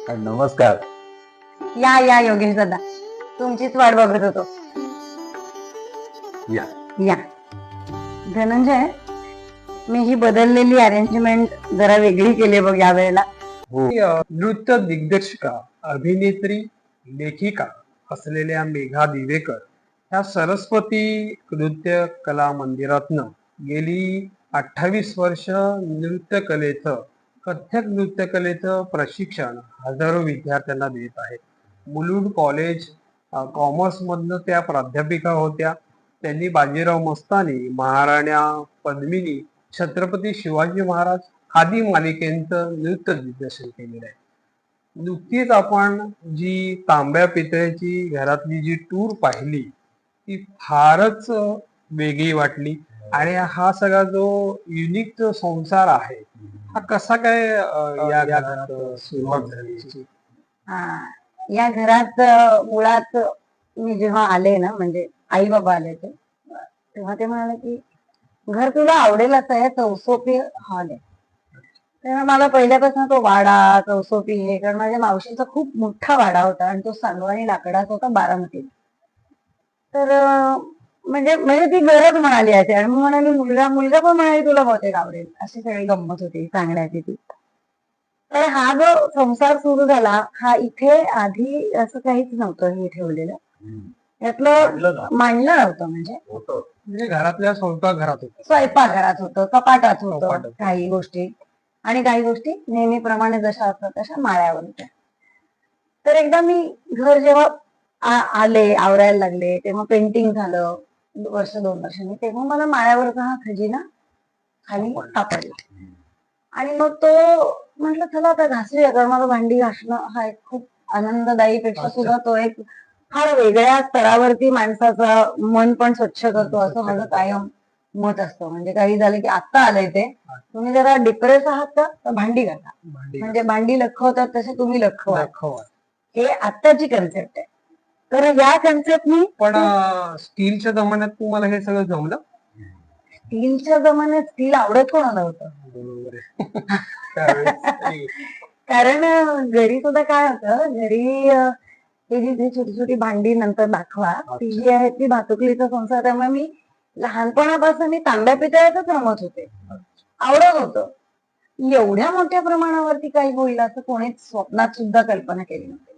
नमस्कार. या या योगेश दादा, तुमचीच वाट बघत होतो. या या धनंजय, मी ही बदललेली अरेंजमेंट जरा वेगळी केली बघ या वेळेला. हो. नृत्य दिग्दर्शिका, अभिनेत्री, लेखिका असलेल्या मेघा दिवेकर ह्या सरस्वती नृत्य कला मंदिरातनं गेली 28 वर्ष नृत्य कलेचं, कथ्थक नृत्य कलेचं प्रशिक्षण हजारो विद्यार्थ्यांना देत आहेत. मुलुंड कॉलेज कॉमर्स मधनं त्या प्राध्यापिका होत्या. त्यांनी बाजीराव मस्तानी, महाराण्या पद्मिनी, छत्रपती शिवाजी महाराज आदी मालिकेंचं नृत्य दिग्दर्शन केलेलं आहे. नुकतीच आपण जी तांब्या पितळेची घरातली जी टूर पाहिली ती फारच वेगळी वाटली. आणि हा सगळा जो युनिक जो संसार आहे हा कसा काय या घरात सुरुवात झाली? हा, या घरात मुळात मी जेव्हा आले ना, म्हणजे आई बाबा आले ते, तेव्हा ते म्हणाले की घर तुला आवडेल असं आहे, चौसोपी हॉल आहे. तेव्हा मला पहिल्यापासून तो वाडा, चौसोपी हे, कारण माझ्या मावशीचा खूप मोठा वाडा होता आणि तो सांगवानी लाकडाचा होता, बारामती. तर म्हणजे म्हणजे ती गरज म्हणाली आहे. आणि मी म्हणाली मुलगा मुलगा पण म्हणाली तुला बहुतेक आवडेल, अशी सगळी गंमत होती सांगण्याची ती. तर हा जो संसार सुरू झाला, हा इथे आधी असं काहीच नव्हतं हे ठेवलेलं. यातलं मांडलं नव्हतं, म्हणजे घरातल्या स्वयंपाकघरात होतं, स्वयंपाकघरात होतं, कपाटात होतं कपाटात. काही गोष्टी, आणि काही गोष्टी नेहमीप्रमाणे जशा असतात तशा माळ्यावर होत्या. तर एकदा मी घर जेव्हा आले, आवरायला लागले, तेव्हा पेंटिंग झालं वर्ष 2 वर्षांनी, तेव्हा मला माळ्यावरचा हा खजिना खाली सापडला. आणि मग तो म्हटलं चला आता घासूया, कारण मला भांडी घासणं हा एक खूप आनंददायी पेक्षा सुद्धा तो एक फार वेगळ्या स्तरावरती माणसाचा मन पण स्वच्छ करतो, असं माझं कायम मत असतं. म्हणजे काही झालं की आता आलंय ते, तुम्ही जरा डिप्रेस आहात का, तर भांडी घासा. म्हणजे भांडी लखवतात तसे तुम्ही लखवा, हे आत्ताची कन्सेप्ट आहे. तर या कन्सेप्टनी पण स्टीलच्या जमान्यात तुम्हाला हे सगळं जमलं? स्टीलच्या जमान्यात स्टील आवडत कोणाला होतं? बरोबर आहे. कारण घरी सुद्धा काय होतं, घरी ही जी छोटी छोटी भांडी नंतर दाखवा, ती जी आहे ती भातुकलीचा संसार. त्यामुळे मी लहानपणापासून मी तांब्या पितळ्यातच रमत होते, आवडत होतं. एवढ्या मोठ्या प्रमाणावरती काही होईल असं कोणीच स्वप्नात सुद्धा कल्पना केली नव्हती.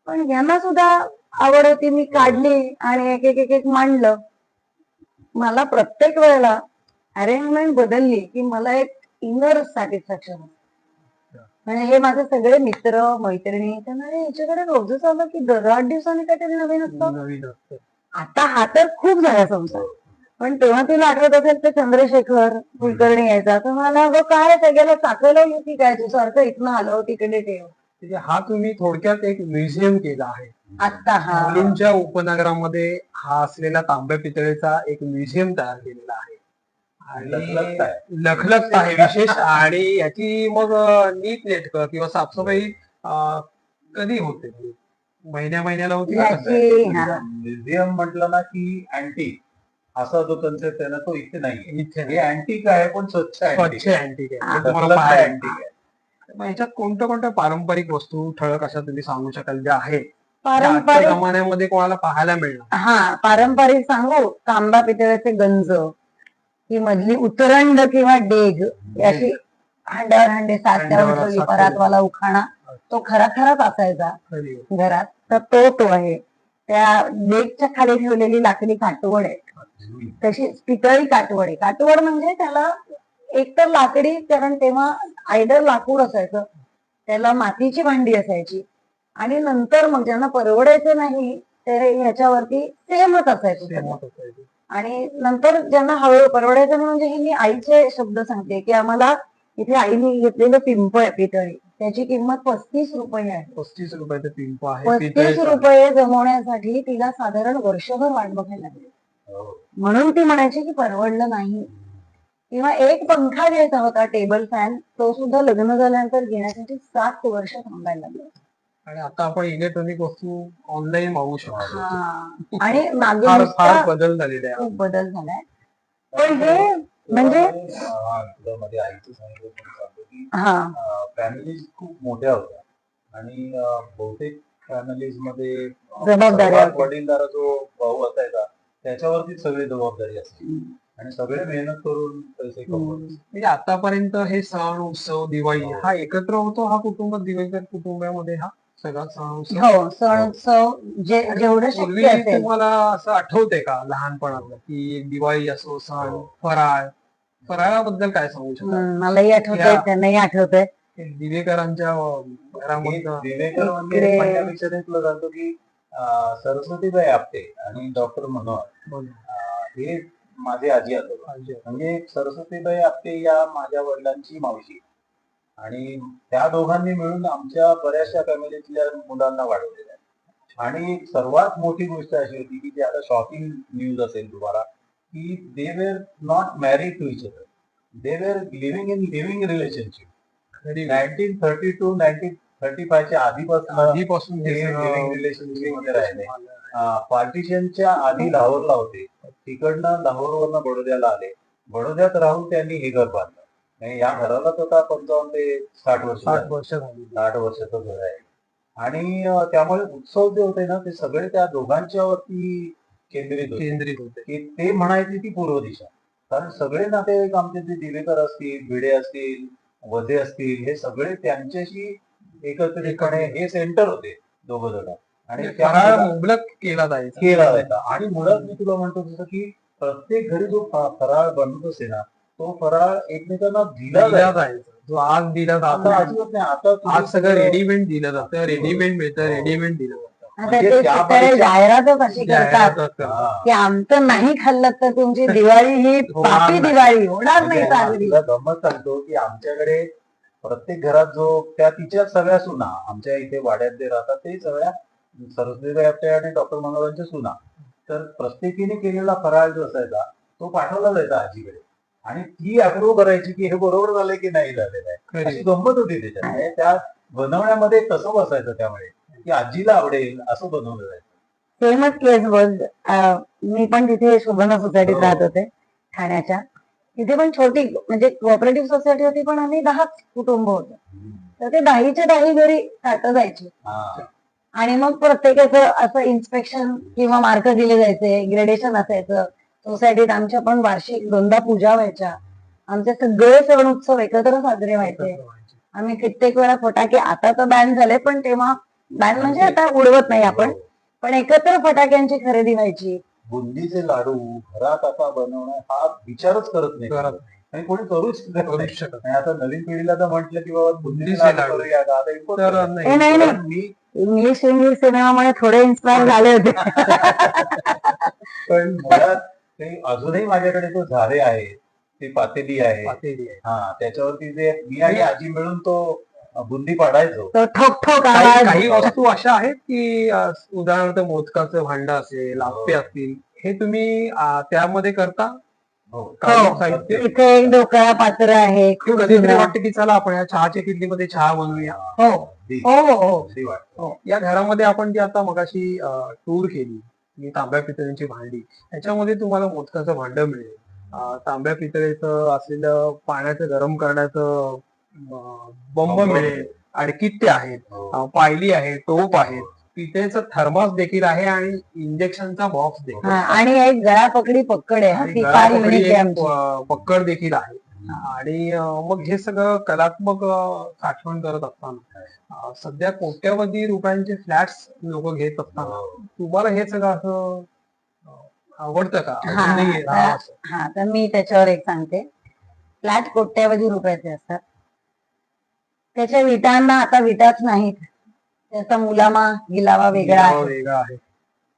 पण यांना सुद्धा आवड होती, मी काढली आणि एक एक एक एक मांडलं. मला प्रत्येक वेळेला अरेंजमेंट बदलली की मला एक इनर सॅटिस्फॅक्शन. म्हणजे हे माझे सगळे मित्र मैत्रिणी त्यांना याच्याकडे रोजच आलं की दर 8 दिवसांनी काहीतरी नवीन असतं. आता हा तर खूप झाला संसार, पण तेव्हा तुला आठवत असेल तर चंद्रशेखर कुलकर्णी यायचा, तर मला अगं काय सगळ्याला साखळलं की काय तू सारखं इथनं आलं तिकडे ठेव. म्हणजे हा तुम्ही थोडक्यात एक म्युझियम केला आहे. आता हा मुलुंडच्या उपनगरामध्ये हा असलेला तांब्या पितळेचा एक म्युझियम तयार केलेला आहे. आणि लखलखत आहे विशेष. आणि याची मग नीट नेटकं किंवा साफसफाई कधी होते? महिन्याला होती का? याची हा म्युझियम म्हटलं ना की अँटिक असा जो कन्सेप्ट आहे ना तो इथे नाही. हे अँटिक आहे पण स्वच्छ स्वच्छ आहे. अँटिक आहे. हा. तुम्हाला पाहायला अँटिक आहे. मग ह्याच्यात कोणत्या कोणत्या पारंपरिक वस्तू ठळक अशा तुम्ही सांगू शकाल ज्या आहेत, ज्या आजच्या पारंपरिक, जमान्यामध्ये कोणाला पाहायला मिळणार? हा पारंपरिक सांगू, तांबा पितळ्याचे गंज, ही मधली उतरंड किंवा डेग, अशी हांड्यावर हांडे साच्यावर ठेवली, परातवाला उखाणा, तो खरा खराच असायचा घरात. तर तो आहे. त्या डेगच्या खाली ठेवलेली लाकडी काटवड आहे, तशी पितळी काटवड आहे. काटवड म्हणजे त्याला एकतर लाकडी, कारण तेव्हा आयदर लाकूड असायचं, त्याला मातीची भांडी असायची, आणि नंतर मग ज्यांना परवडायचं नाही ते ह्याच्यावरती सेमच असायचं. आणि नंतर ज्यांना हळू परवडायचं नाही, म्हणजे हे मी आईचे शब्द सांगते की आम्हाला इथे आईने घेतलेलं पिंप आहे पितळी, त्याची किंमत 35 रुपये आहे. 35 रुपयाचं पिंप आहे. 35 रुपये जमवण्यासाठी तिला साधारण वर्षभर वाट बघायला लागली. म्हणून ती म्हणायची की परवडलं नाही. किंवा एक पंखा घ्यायचा होता, टेबल फॅन, तो सुद्धा लग्न झाल्यानंतर घेण्यासाठी 7 वर्ष थांबायला लागलं. आणि आता आपण इलेक्ट्रॉनिक वस्तू ऑनलाईन मागवू शकतो. आणि मागे फार बदल झालेला आहे. खूप बदल झालाय. पण हे म्हणजे मध्ये आईचं सांगितलं हा फॅमिली खूप मोठ्या होत्या आणि बहुतेक फॅमिलीज मध्ये जबाबदारी सर्वात असते. वडीलधारा जो भाऊ असायचा त्याच्यावरती सगळी जबाबदारी असते आणि सगळे मेहनत करून पैसे कमवत असतात. म्हणजे आतापर्यंत हे सण उत्सव दिवाळी हा एकत्र होतो हा कुटुंब दिवेकर कुटुंबामध्ये हा सगळा सण उत्सव. हो, सण उत्सव जेवढं पूर्वी शक्य असेल. तुम्हाला असं आठवतंय का लहानपणातलं की दिवाळी असो सण फराळाबद्दल काय सांगू शकता? मलाही आठवतंय, त्यांनाही आठवतंय. दिवेकरांच्या हे घरामध्ये दिवेकर म्हणजे इकडे- म्हणण्यापेक्षा ते तुला सांगतो की सरस्वतीबाई आपटे आणि डॉक्टर मनोहर हे माझे आजी आजोबा. म्हणजे सरस्वतीबाई आपटे या माझ्या वडिलांची मावशी आणि त्या दोघांनी मिळून आमच्या बऱ्याचशा फॅमिलीतल्या मुलांना वाढवलेलं आहे. आणि सर्वात मोठी गोष्ट अशी होती की जी आता शॉकिंग न्यूज असेल तुम्हाला की they were not married to each other, they were living in living relationship. 1932 1935 च्या आधीपासून ते लिव्हिंग रिलेशनशिप मध्ये राहिले. पार्टिशनच्या आधी लाहोरला होते, तिकडनं लाहोरवरनं बडोद्याला आले, बडोद्यात राहून त्यांनी हे घर बांधलं आणि या घराला आता 55 ते 60 वर्ष 60 वर्षाचं घर आहे. आणि त्यामुळे उत्सव जे होते ना ते सगळे त्या दोघांच्या वरती केंद्रित होते की ते म्हणायचे ती पूर्व दिशा. कारण सगळे नातेवाईक आमचे जे दिवेकर असतील, भिडे असतील, वझे असतील, हे सगळे त्यांच्याशी एकत्रितपणे हे सेंटर होते दोघ जण. आणि फराळ मुबलक केला जायचा. आणि मुळात मी तुला म्हणतो जसं की प्रत्येक घरी जो फराळ बनत असे ना तो फराळ एकमेकांना दिला जायचा. जो आज दिला जातो आता अजिबात नाही. आता आज सगळं रेडीमेड दिलं जातं, रेडीमेड मिळतं, रेडीमेड दिलं जातं. आता म्हणजे ते त्यापेक्षा- जाहिरातच अशी करतात की आमचं नाही खाल्लं तर तुमची दिवाळी ही पापी दिवाळी होणार नाही साजरी. तुला गंमत सांगतो की आमच्याकडे प्रत्येक घरात जो त्या तिच्या सगळ्या सुना आमच्या इथे वाड्यात जे राहतात ते सगळ्या सरस्वतीबाई आपटे आणि डॉक्टर मनोहरांच्या सुना. तर प्रत्येकीने केलेला फराळ जो असायचा तो पाठवला जायचा आजीकडे आणि ती अप्रूव्ह करायची की हे बरोबर झालंय की नाही झालेलं आहे. अशी गंमत होती त्याच्यात. त्या बनवण्यामध्ये कसं बसायचं त्यामुळे की आजीला आवडेल असं बनवलं जायचं. फेमस केस बघ, मी पण तिथे शोभना सोसायटीत राहत होते ठाण्याच्या. तिथे पण छोटी म्हणजे कोऑपरेटिव्ह सोसायटी होती पण आम्ही 10 कुटुंब होतो. तर ते 10च्या 10 घरी ताटं जायची आणि मग प्रत्येकाचं असं इन्स्पेक्शन किंवा मार्क दिले जायचे, ग्रेडेशन असायचं. सोसायटीत आमच्या पण वार्षिक 2दा पूजा व्हायच्या. आमचे सगळे सण उत्सव एकत्र साजरे व्हायचे. आम्ही कित्येक वेळा फटाके आता तर बॅन झाले पण तेव्हा बॅन म्हणजे आता उडवत नाही आपण, पण एकत्र फटाक्यांची खरेदी व्हायची. बुंदीचे लाडू घरात आता बनवणं हा विचारच करत नाही आणि कोणी करूच शकत नाही. आता नवीन पिढीला तर म्हटलं की बाबा बुंदीचे लाडू करूया का, आता import करूया. नाही इंग्लिश सिनेमामुळे थोडे इन्स्पायर झाले होते. पण मुळात ते अजूनही माझ्याकडे तो झारे आहे, ती पातेली आहे. त्याच्यावरती जे मी आणि आजी मिळून तो बुंदी पाडायचो. तो ठोक ठोक आवाज. काही वस्तू अशा आहेत की उदाहरणार्थ मोदकाचं भांड असेल, आप्पे असतील, हे तुम्ही त्यामध्ये करता? साहित्य इथे एक ढोकळा पात्र आहे. कधीतरी वाटतं की चला आपण या चहाच्या किल्लीमध्ये चहा बनवूया. या घरामध्ये आपण जी आता मगाशी टूर केली ही तांब्या पितळेची भांडी, त्याच्यामध्ये तुम्हाला मोदकाचं भांड मिळेल, तांब्या पितळेचं असलेलं पाण्याचं गरम करण्याचं बंब मिळेल, अडकित्ते आहेत, पायली आहे, टोप आहेत, पितळेचं थर्मास देखील आहे आणि इंजेक्शनचा बॉक्स देखील आणि एक गळापकडी पक्कड आहे, पक्कड देखील आहे. आणि मग हे सगळं कलात्मक साठवण करत असताना सध्या कोट्यवधी रुपयांचे फ्लॅट्स लोक घेत असताना तुम्हाला हे सगळं असं आवडतं का? हा, तर मी त्याच्यावर एक सांगते. फ्लॅट कोट्यवधी रुपयाचे असतात. त्याच्या विटांना आता विटाच नाहीत, त्याचा मुलामा गिलावा वेगळा आहे.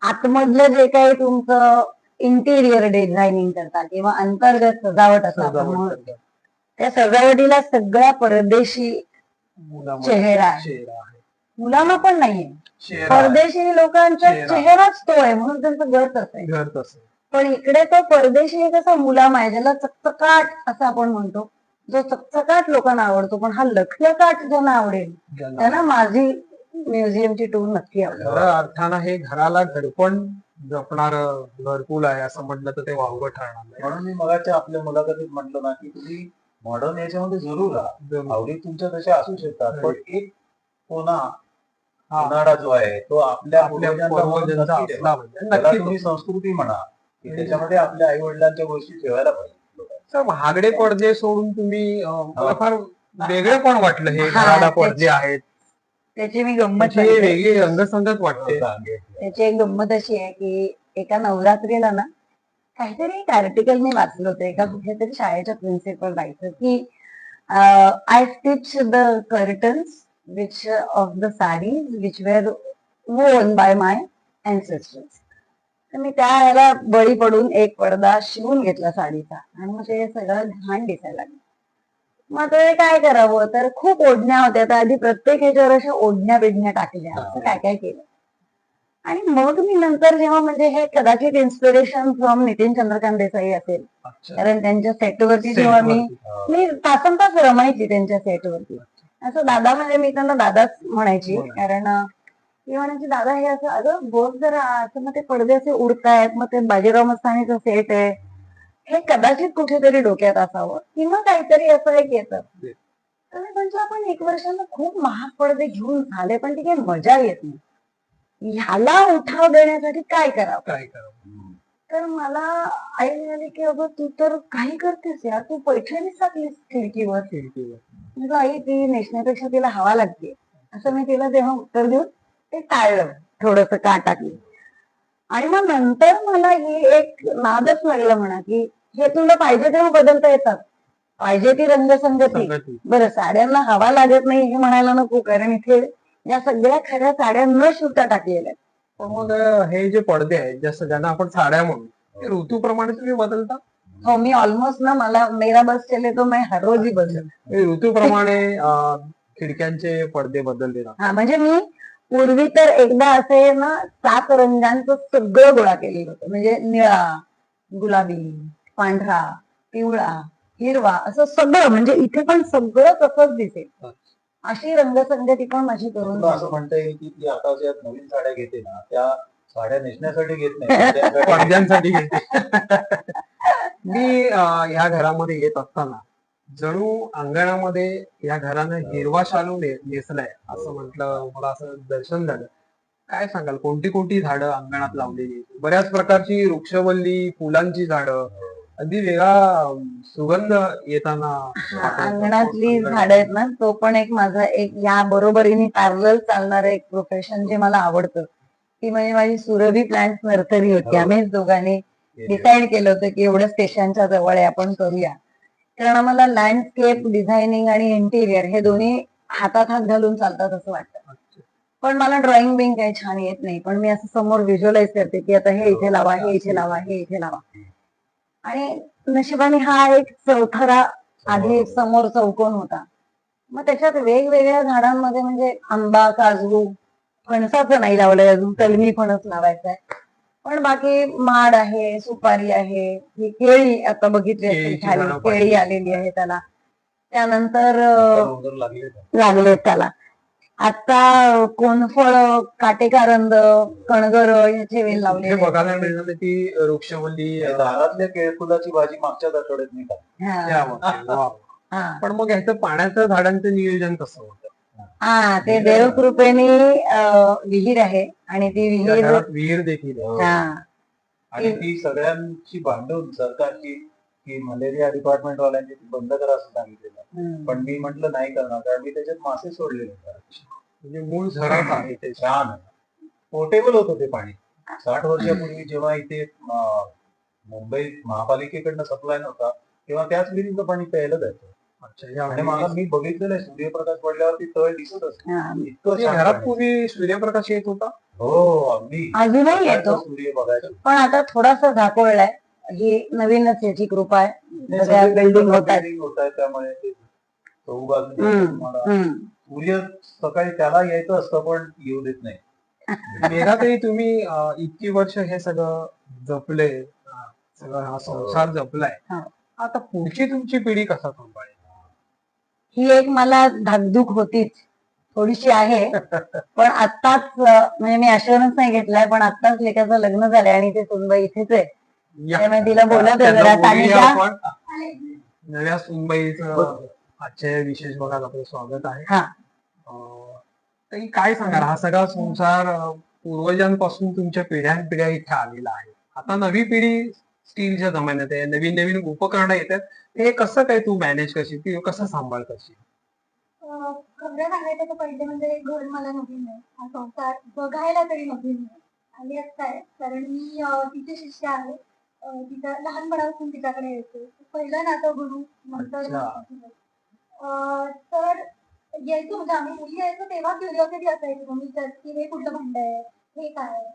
आतमधलं जे काही तुमचं इंटिरियर डिझायनिंग करता किंवा अंतर्गत सजावट असतात त्या सजावटीला सगळा परदेशी चेहरा आहे. मुलामा पण नाहीये, परदेशी लोकांचा चेहराच तो आहे म्हणून त्यांचं घर तसं. पण इकडे तो परदेशी एक असा मुलामा आहे ज्याला चकचकाट असं आपण म्हणतो, जो चकचकाट लोकांना आवडतो. पण हा लखलखाट ज्यांना आवडेल त्यांना माझी म्युझियमची टूर नक्की आवडेल. अर्थानं हे घराला घडपण जपणार घरकुल आहे असं म्हटलं तर ते वावगं ठरणार नाही. म्हणून मी मगाच्या आपल्या मुलाखतीत म्हटलं ना की तुम्ही मॉडर्न याच्यामध्ये जरूर राहा, आवडी तुमच्या तशा असू शकतात, पण एक कोणा हा. उन्हाळा जो आहे तो आपल्या आपल्या पूर्वजांचा म्हणून पूर्वजांचा नक्की असला ठेवा. म्हणजे त्याला नक्कीच तुम्ही संस्कृती म्हणा की त्याच्यामध्ये आपल्या आई वडिलांच्या गोष्टी ठेवायला पाहिजे. सर, महागडे पडदे सोडून तुम्ही मला फार वेगळे पण वाटलं हे हा, घराला पडदे आहेत त्याची मी गंमत त्याची सांगते. वेगळी रंगसंगत वाटते. त्याची एक गंमत अशी आहे की एका नवरात्रीला ना काहीतरी एक आर्टिकल मी वाचलं होतं एका कुठेतरी शाळेच्या प्रिन्सिपल राहायचं की I stitch the curtains which of the saris which were worn by my ancestors. तर मी त्या ह्याला बळी पडून एक पडदा शिवून घेतला साडीचा आणि मग ते सगळं घाण दिसायला लागलं. मग ते काय करावं, तर खूप ओढण्या होत्या, तर आधी प्रत्येक ह्याच्यावर अशा ओढण्या बिढण्या टाकल्या, असं काय काय केलं. आणि मग मी नंतर जेव्हा म्हणजे हे कदाचित इन्स्पिरेशन फ्रॉम नितीन चंद्रकांत देसाई असेल, कारण त्यांच्या सेटवरती जेव्हा मी तासन तास रमायची त्यांच्या सेटवरती. असं दादा म्हणजे मी त्यांना दादाच म्हणायची, कारण ती म्हणायची दादा हे असं अगं बोल जरा असं, मग ते पडदे असे उडतायत, मग ते बाजीराव मस्तानीचं सेट आहे, हे कदाचित कुठेतरी डोक्यात असावं किंवा काहीतरी असं एक येतं. तर मी म्हणजे आपण एक वर्षाला खूप महाग पडदे घेऊन झाले पण ती काही मजा येत नाही. ह्याला उठाव देण्यासाठी काय करावं. तर मला आई म्हणाली की अगं तू तर काही करतेस यार, तू पैठणीच टाकलीस खिडकीवर. म्हणजे आई ती नेसण्यापेक्षा तिला हवा लागते असं मी तिला तेव्हा उत्तर देऊन ते टाळलं, थोडस का टाकली. आणि मग नंतर मला ही एक नादच लागला म्हणा की हे तुला पाहिजे तेव्हा बदलता येतात, पाहिजे ती रंगसंगती. बरं, साड्यांना हवा लागत नाही हे म्हणायला नको, कारण इथे या सगळ्या खऱ्या साड्या न शिवता टाकलेल्या आहेत. मग हे जे पडदे आहेत जसं ज्यांना आपण साड्या म्हणू, ते ऋतूप्रमाणे तुम्ही बदलता? हो, मी ऑलमोस्ट ना, मला मेरा बस चले तो मैं हर रोज ही बदल. ऋतूप्रमाणे खिडक्यांचे पडदे बदलले जातात. हा, म्हणजे मी पूर्वी तर एकदा असे ना 7 रंगांचं सगळं गोळा केलेलं होतं, म्हणजे निळा, गुलाबी, पांढरा, पिवळा, हिरवा, असं सगळं, म्हणजे इथे पण सगळं तसंच दिसेल अशी रंगसंगती पण माझी करून असं म्हणता येईल की ती आता ज्या नवीन साड्या घेते ना त्या साड्या नेसण्यासाठी घेत नाही, पडद्यांसाठी घेते. मी ह्या घरामध्ये येत असताना जणू अंगणामध्ये या घरानं हिरवा शालू नेसलाय असं म्हटलं, मला असं दर्शन झालं. काय सांगाल, कोणती कोणती झाडं अंगणात लावलेली? बऱ्याच प्रकारची वृक्षवल्ली, फुलांची झाडं, अगदी वेगळा सुगंध येताना. अंगणातली झाडं आहेत ना, तो पण एक माझा एक या बरोबरीने पॅरलल चालणारं एक प्रोफेशन जे मला आवडतं, ती म्हणजे माझी सुरभी प्लांट नर्सरी होती. आम्ही दोघांनी डिसाईड केलं होतं की एवढं स्टेशनच्या जवळ आहे, आपण करूया. कारण आम्हाला लँडस्केप डिझायनिंग आणि इंटिरियर हे दोन्ही हातात हात घालून चालतात असं वाटतं. पण मला ड्रॉइंग बिंग काही छान येत नाही, पण मी असं समोर व्हिज्युअलाइज करते की आता हे इथे लावा, हे इथे लावा, हे इथे लावा. आणि नशिबाने हा एक चौथरा आधी समोर चौकोन होता. मग त्याच्यात वेगवेगळ्या झाडांमध्ये म्हणजे आंबा, काजू, फणसाचं नाही लावलंय अजून, कलमी फणस लावायचा आहे. पण बाकी माड आहे, सुपारी आहे, ही केळी आता बघितली असेल खाली, केळी आलेली आहे त्याला. त्यानंतर लागले त्याला आता कोनफळ, काटेकारंद, कणगर याचे वेल लावले. बघायला मिळणार ती वृक्षवल्ली दारातल्या केळफुलाची भाजी मागच्याच आठवड्यात मी खाल्ली. पण मग ह्याचं पाण्याचं झाडांचं नियोजन कसं होतं? हा, ते देवकृपेने विहीर आहे आणि ती विहीर देखील आणि ती सगळ्यांची भांडून सरकारची की मलेरिया डिपार्टमेंट वाल्यांची बंद करा असं सांगितलेलं, पण मी म्हटलं नाही करणार, कारण मी त्याच्यात मासे सोडलेले. म्हणजे मूळ झरात आहे ते, छान पोर्टेबल होतं ते पाणी. 60 वर्षापूर्वी जेव्हा इथे मुंबई महापालिकेकडनं सप्लाय नव्हता तेव्हा त्याच विहिरीचं पाणी प्यायला जायचं. आणि मला मी बघितलेलं आहे, सूर्यप्रकाश पडल्यावरती तळ दिसत असतो. इतकं घरात पूर्वी सूर्यप्रकाश येत होता. हो, अगदी अजूनही येतो, सूर्य बघायचं. पण आता थोडासा झाकोळलाय. ही नवीनच याची कृपा आहे, बिल्डिंग होत आहे त्यामुळे सूर्य सकाळी त्याला यायचं असतं पण येऊ देत नाही. मेघाताई, तुम्ही इतकी वर्ष हे सगळं जपले, सगळं हा संसार जपलाय, आता पुढची तुमची पिढी कसा सांभाळेल? ही एक मला धाकधूक होतीच, थोडीशी आहे. पण आत्ताच म्हणजे मी अश्युरन्स नाही घेतलाय, पण आत्ताच लेकाचं लग्न झालंय आणि ते सुनबाई इथेच आहे. त्यामुळे तिला बोलत नव्या सुनबाईचं आजच्या विशेष भागात आपलं स्वागत आहे. तर काय सांगाल, हा सगळा संसार पूर्वजांपासून तुमच्या पिढ्यानपिढ्या इथे आलेला आहे. आता नवी पिढी स्टीलच्या जमान्यात आहे, नवीन नवीन उपकरणं येतात. हे कसं काय तू मॅनेज करशील किंवा कसं सांभाळ करशील? खरं सांगायचं तर पहिले म्हणजे घर मला नवीन आहे, हा संसार बघायला तरी नवीन आहे. आणि असं आहे, कारण मी तिची शिष्य आहे. तिचं लहानपणापासून तिच्याकडे येते. पहिलं नातं गुरु, नंतर अच्छा. तर यायचो म्हणजे आम्ही मुली यायचो तेव्हा क्युरिओसिटी असायची मग विचारते की हे कुठलं भांड आहे, हे काय आहे.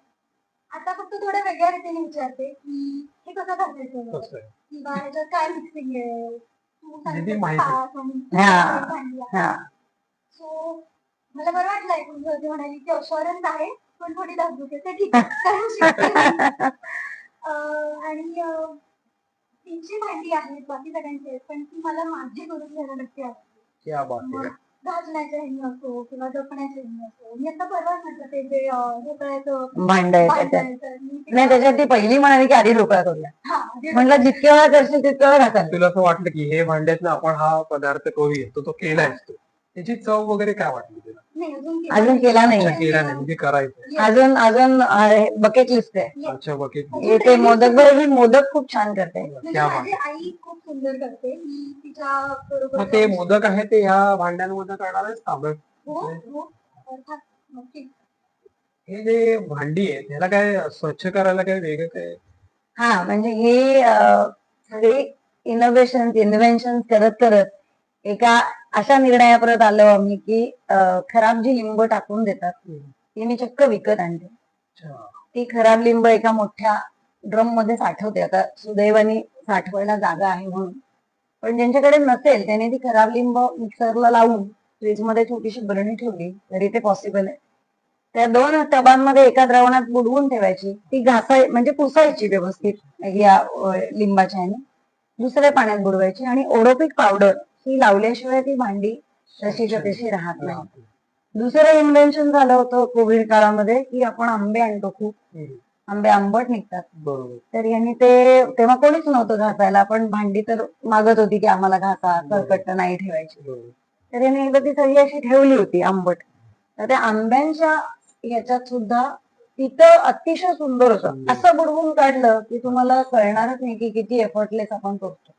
आता फक्त थोड्या वेगळ्या रीतीने विचारते की हे कसं घालायचं कसं आहे? किंवा ह्याच्यात काय मिक्सिंग आहे, तू किती सांगितलं माहिती. ताक आणि हा. भांडी आहे. हा. सो मला बरं वाटलं ऐकून ती म्हणाली की अश्योरन्स आहे पण थोडी धाकधूक आहे ते ठीक आहे कारण शिकते मी. आणि तिची भांडी आहेत बाकी सगळ्यांची आहेत पण ती मला माझी करून घ्यायला नक्की आवडते. क्या बात आहे. घासण्याच्या ह्यानी असो किंवा जपण्याच्या ह्यानी असो. मी आता परवाच म्हटलं ते जे हे करायचं भांड आहे भांडं त्याच्यात. आहे तर मी ते- नाही, त्याच्यात ती पहिली म्हणाली की आधी ढोकळा करूया. हा, जे- म्हटलं जितक्या वेळा करशील तितक्या वेळा घासायला. तुला असं वाटलं की हे भांड्यात आपण हा पदार्थ करूया, तो केलायस तू, त्याची चव वगैरे काय वाटली तुला? नाही, अजून केला नाही. अच्छा, केला नाही म्हणजे करायचं. अजून अजून बकेट लिस्ट आहे. अच्छा, बकेट. ते मोदक बरं, मी मोदक खूप छान करते. म्हणजे क्या माझी आई खूप सुंदर करते. मी तिच्या बरोबर मग ते मोदक आहे ते ह्या भांड्यांमध्ये करणार आहेस का? बघ, हो हो अर्थात नक्की. हे जे भांडी आहे त्याला काय स्वच्छ करायला काय वेगळं काय? हा, म्हणजे हे सगळे इन्व्हेन्शन करत करत एका अशा निर्णयापर्यंत आलो आम्ही की खराब जी लिंब टाकून देतात ती मी चक्क विकत आणते. अच्छा. ती खराब लिंब एका मोठ्या ड्रम मध्ये साठवते. आता सुदैवाने साठवायला जागा आहे म्हणून. पण ज्यांच्याकडे नसेल त्याने ती खराब लिंब मिक्सरला लावून फ्रीज मध्ये छोटीशी बरणी ठेवली तरी ते पॉसिबल आहे. त्या 2 टबांमध्ये एका द्रावणात बुडवून ठेवायची, ती म्हणजे पुसायची व्यवस्थित या लिंबाच्या ह्याने, दुसऱ्या पाण्यात बुडवायची आणि ओडोपिक पावडर ही लावल्याशिवाय ती भांडी तशीच्या तशी राहत नाही. दुसरं इन्व्हेन्शन झालं होतं कोविड काळामध्ये की आपण आंबे आणतो खूप, आंबे आंबट निघतात. बरोबर. तर यांनी ते तेव्हा कोणीच नव्हतं घासायला, पण भांडी तर मागत होती की आम्हाला घासा, सरकट नाही ठेवायची. बरोबर. तर यांनी एकदा ती सगळी अशी ठेवली होती आंबट. तर त्या आंब्यांच्या याच्यात सुद्धा तिथं अतिशय सुंदर होतं. असं बुडवून काढलं की तुम्हाला कळणारच नाही की किती एफर्टलेस आपण करतो.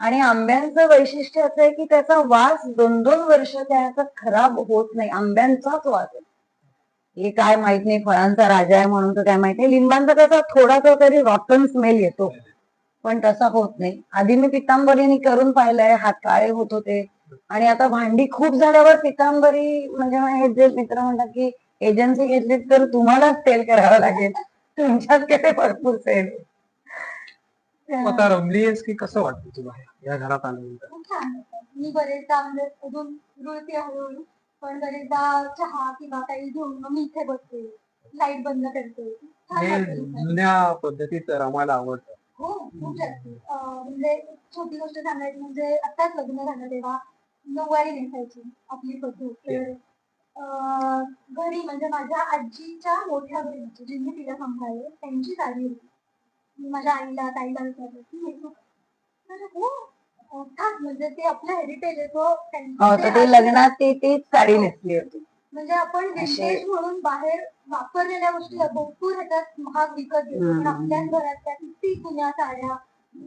आणि आंब्यांचं वैशिष्ट्य असं आहे की त्याचा वास 2-2 वर्ष त्याचा खराब होत नाही. आंब्यांचाच वास आहे. हे काय माहित नाही, फळांचा राजा आहे म्हणून तर काय माहित नाही. लिंबांचा कसा थोडासा तरी रॉटन स्मेल येतो पण तसा होत नाही. आधी मी पितांबरीने करून पाहिलंय, हात काळे होत होते. आणि आता भांडी खूप झाल्यावर पितांबरी म्हणजे हे जे मित्र म्हणतात की एजन्सी घेतली तर तुम्हालाच सेल करावं लागेल, तुमच्याकडे भरपूर सेल. आता रमली आहेस की कसं वाटतं तुला या घरात आल्यानंतर? खूप छान होतं. मी बरेचदा म्हणजे अजून रुळते हळूहळू पण बरेचदा चहा किंवा काही घेऊन मग मी इथे बसते, लाईट बंद करते. छान हे वाटतं इथे. जुन्या पद्धतीत रमायला आवडतं. हो खूप जास्त. म्हणजे छोटी गोष्ट सांगायची म्हणजे आत्ताच लग्न झालं तेव्हा नऊवारी नेसायची आपली पद्धत. तर घरी म्हणजे माझ्या आजीच्या मोठ्या बहिणीची जिने तिला सांभाळले त्यांची साडी होती. मी माझ्या आईला ताईला विचारलं की नेसू का? तर हो अर्थात म्हणजे ते आपलं हेरिटेज आहे तो हो, तर ते लग्नात तीच साडी नेसली होती. म्हणजे आपण विशेष म्हणून बाहेर वापरलेल्या गोष्टी भरपूर ह्याच्यात महाग विकत घेतो पण आपल्याच घरातल्या किती जुन्या साड्या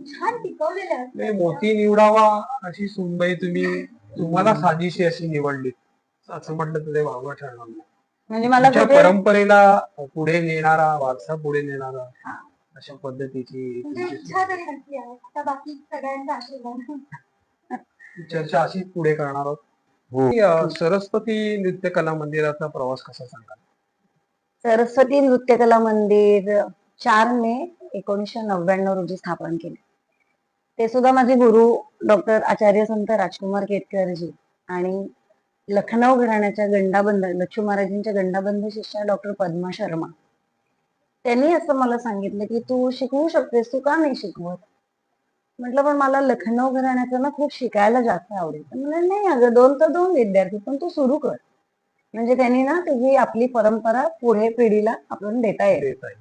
छान टिकवलेल्या नाही, असतात. मोती निवडावा अशी सुनबाई तुम्हाला साजीशी अशी निवडली असं म्हटलं तर ते वावगं ठरणार नाही. म्हणजे मला तुमच्या कुठे परंपरेला पुढे नेणारा, वारसा पुढे नेणारा हा. अशा पद्धतीची म्हणजे तुमची इच्छा तरी नक्की आहे आता बाकी सगळ्यांचा आशीर्वाद. चर्चा अशीच पुढे करणार आहोत. सरस्वती नृत्य कला मंदिराचा प्रवास कसा सांगाल? सरस्वती नृत्य कला मंदिर 4 मे 1999 रोजी स्थापन केले. ते सुद्धा माझे गुरु डॉक्टर आचार्य संत राजकुमार केतकरजी आणि लखनौ घराण्याच्या गंडाबंध लक्ष्मी महाराजांच्या गंडाबंध शिष्या डॉक्टर पद्मा शर्मा. त्यांनी असं मला सांगितलं की तू शिकवू शकतेस, तू का नाही शिकवत? म्हटलं पण मला लखनौ घराण्याचं ना खूप शिकायला जास्त आवडेल. म्हणलं नाही अगं 2 तर 2 विद्यार्थी पण तू सुरू कर. म्हणजे त्यांनी ना तुझी आपली परंपरा पुढे पिढीला आपण देता येईल. देत आहे.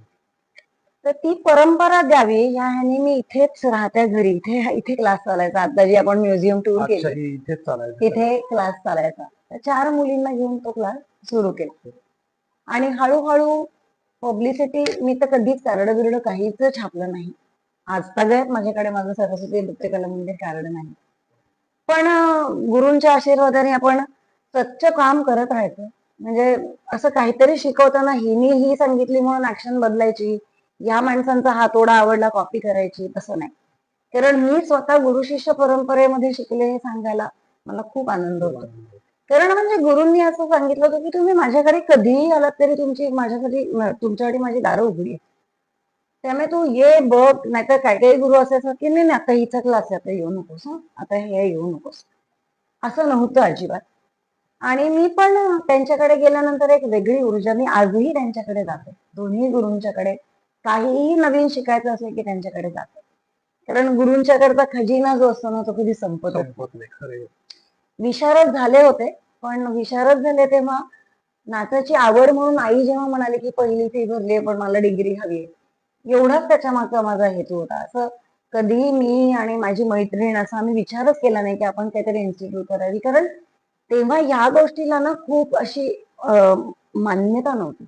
तर ती परंपरा द्यावी या ह्याने मी इथेच राहत्या घरी इथे क्लास चालायचा. आता जी आपण म्युझियम टूर अच्छा, केली ही इथेच चालायचं. तिथे क्लास चालायचा. त्या 4 मुलींना घेऊन तो क्लास सुरू केला. आणि हळूहळू पब्लिसिटी मी तर कधीच कारड बिरड काहीच छापलं नाही. आजतागत माझ्याकडे माझं सरस्वती नृत्य कला मंदिर कार्ड नाही. पण गुरूंच्या आशीर्वादाने आपण सच्च काम करत राहायचं. म्हणजे असं काहीतरी शिकवताना हिनी ही सांगितली म्हणून ऍक्शन बदलायची, या माणसांचा हातोडा आवडला कॉपी करायची, तसं नाही. कारण मी स्वतः गुरु शिष्य परंपरेमध्ये शिकले हे सांगायला मला खूप आनंद होतो. कारण म्हणजे गुरूंनी असं सांगितलं होतं की तुम्ही माझ्याकडे कधीही आलात तरी तुमच्यासाठी माझी दारं उघडी आहेत. त्यामुळे तू ये बघ, नाहीतर काही काही गुरु असायचं की नाही आता हिचा क्लास आहे, आता येऊ नकोस, आता हे येऊ नकोस, असं नव्हतं अजिबात. आणि मी पण त्यांच्याकडे गेल्यानंतर एक वेगळी ऊर्जा, मी आजही त्यांच्याकडे जाते, दोन्ही गुरूंच्याकडे. काहीही नवीन शिकायचं असेल की त्यांच्याकडे जाते. कारण गुरूंच्याकडचा खजिना जो असतो ना तो कधी संपत नाही. विशारद झाले होते, पण विशारद झाले तेव्हा नाचाची आवड म्हणून आई जेव्हा म्हणाली की पहिली फी भरली पण मला डिग्री हवी, एवढाच त्याच्या मागचा माझा हेतू होता. असं कधी मी आणि माझी मैत्रीण असा आम्ही विचारच केला नाही की आपण काहीतरी इन्स्टिट्यूट करावी. कारण तेव्हा या गोष्टीला ना खूप अशी मान्यता नव्हती.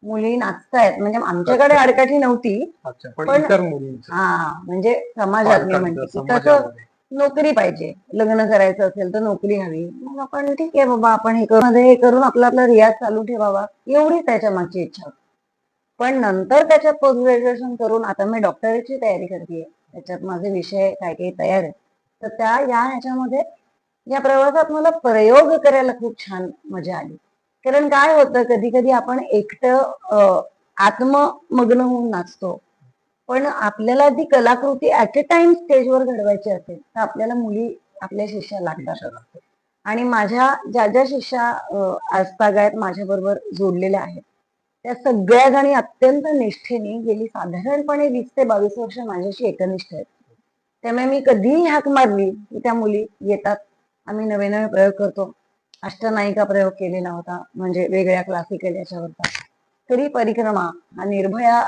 मुली नाचतायत म्हणजे आमच्याकडे आडकाठी नव्हती, पण म्हणजे समाजात मी म्हणते की तसं नोकरी पाहिजे, लग्न करायचं असेल तर नोकरी हवी. मग आपण ठीक आहे बाबा, आपण हे करून आपला रियाज चालू ठेवावा, एवढी त्याच्या मागची इच्छा होती. पण नंतर त्याच्यात पोस्ट ग्रॅज्युएशन करून आता मी डॉक्टरेटची तयारी करते, त्याच्यात माझे विषय काही काही तयार आहेत. तर ह्याच्यामध्ये या प्रवासात मला प्रयोग करायला खूप छान मजा आली. कारण काय होतं कधी कधी आपण एकटं आत्ममग्न होऊन नाचतो, पण आपल्याला ती कलाकृती ऍट अ टाइम स्टेजवर घडवायची असेल तर आपल्याला मुली आपल्या शिष्या लागतात. आणि माझ्या ज्या ज्या शिष्या आजतागायत माझ्या बरोबर जोडलेल्या आहेत त्या सगळ्या जणी अत्यंत निष्ठेने गेली साधारणपणे 20 ते 22 वर्ष माझ्याशी एकनिष्ठ आहेत. त्यामुळे मी कधीही हाक मारली की त्या मुली येतात, आम्ही नवे नवे प्रयोग करतो. अष्टनायिका प्रयोग केलेला होता, म्हणजे वेगळ्या क्लासिकल याच्यावरचा. तरी परिक्रमा हा निर्भया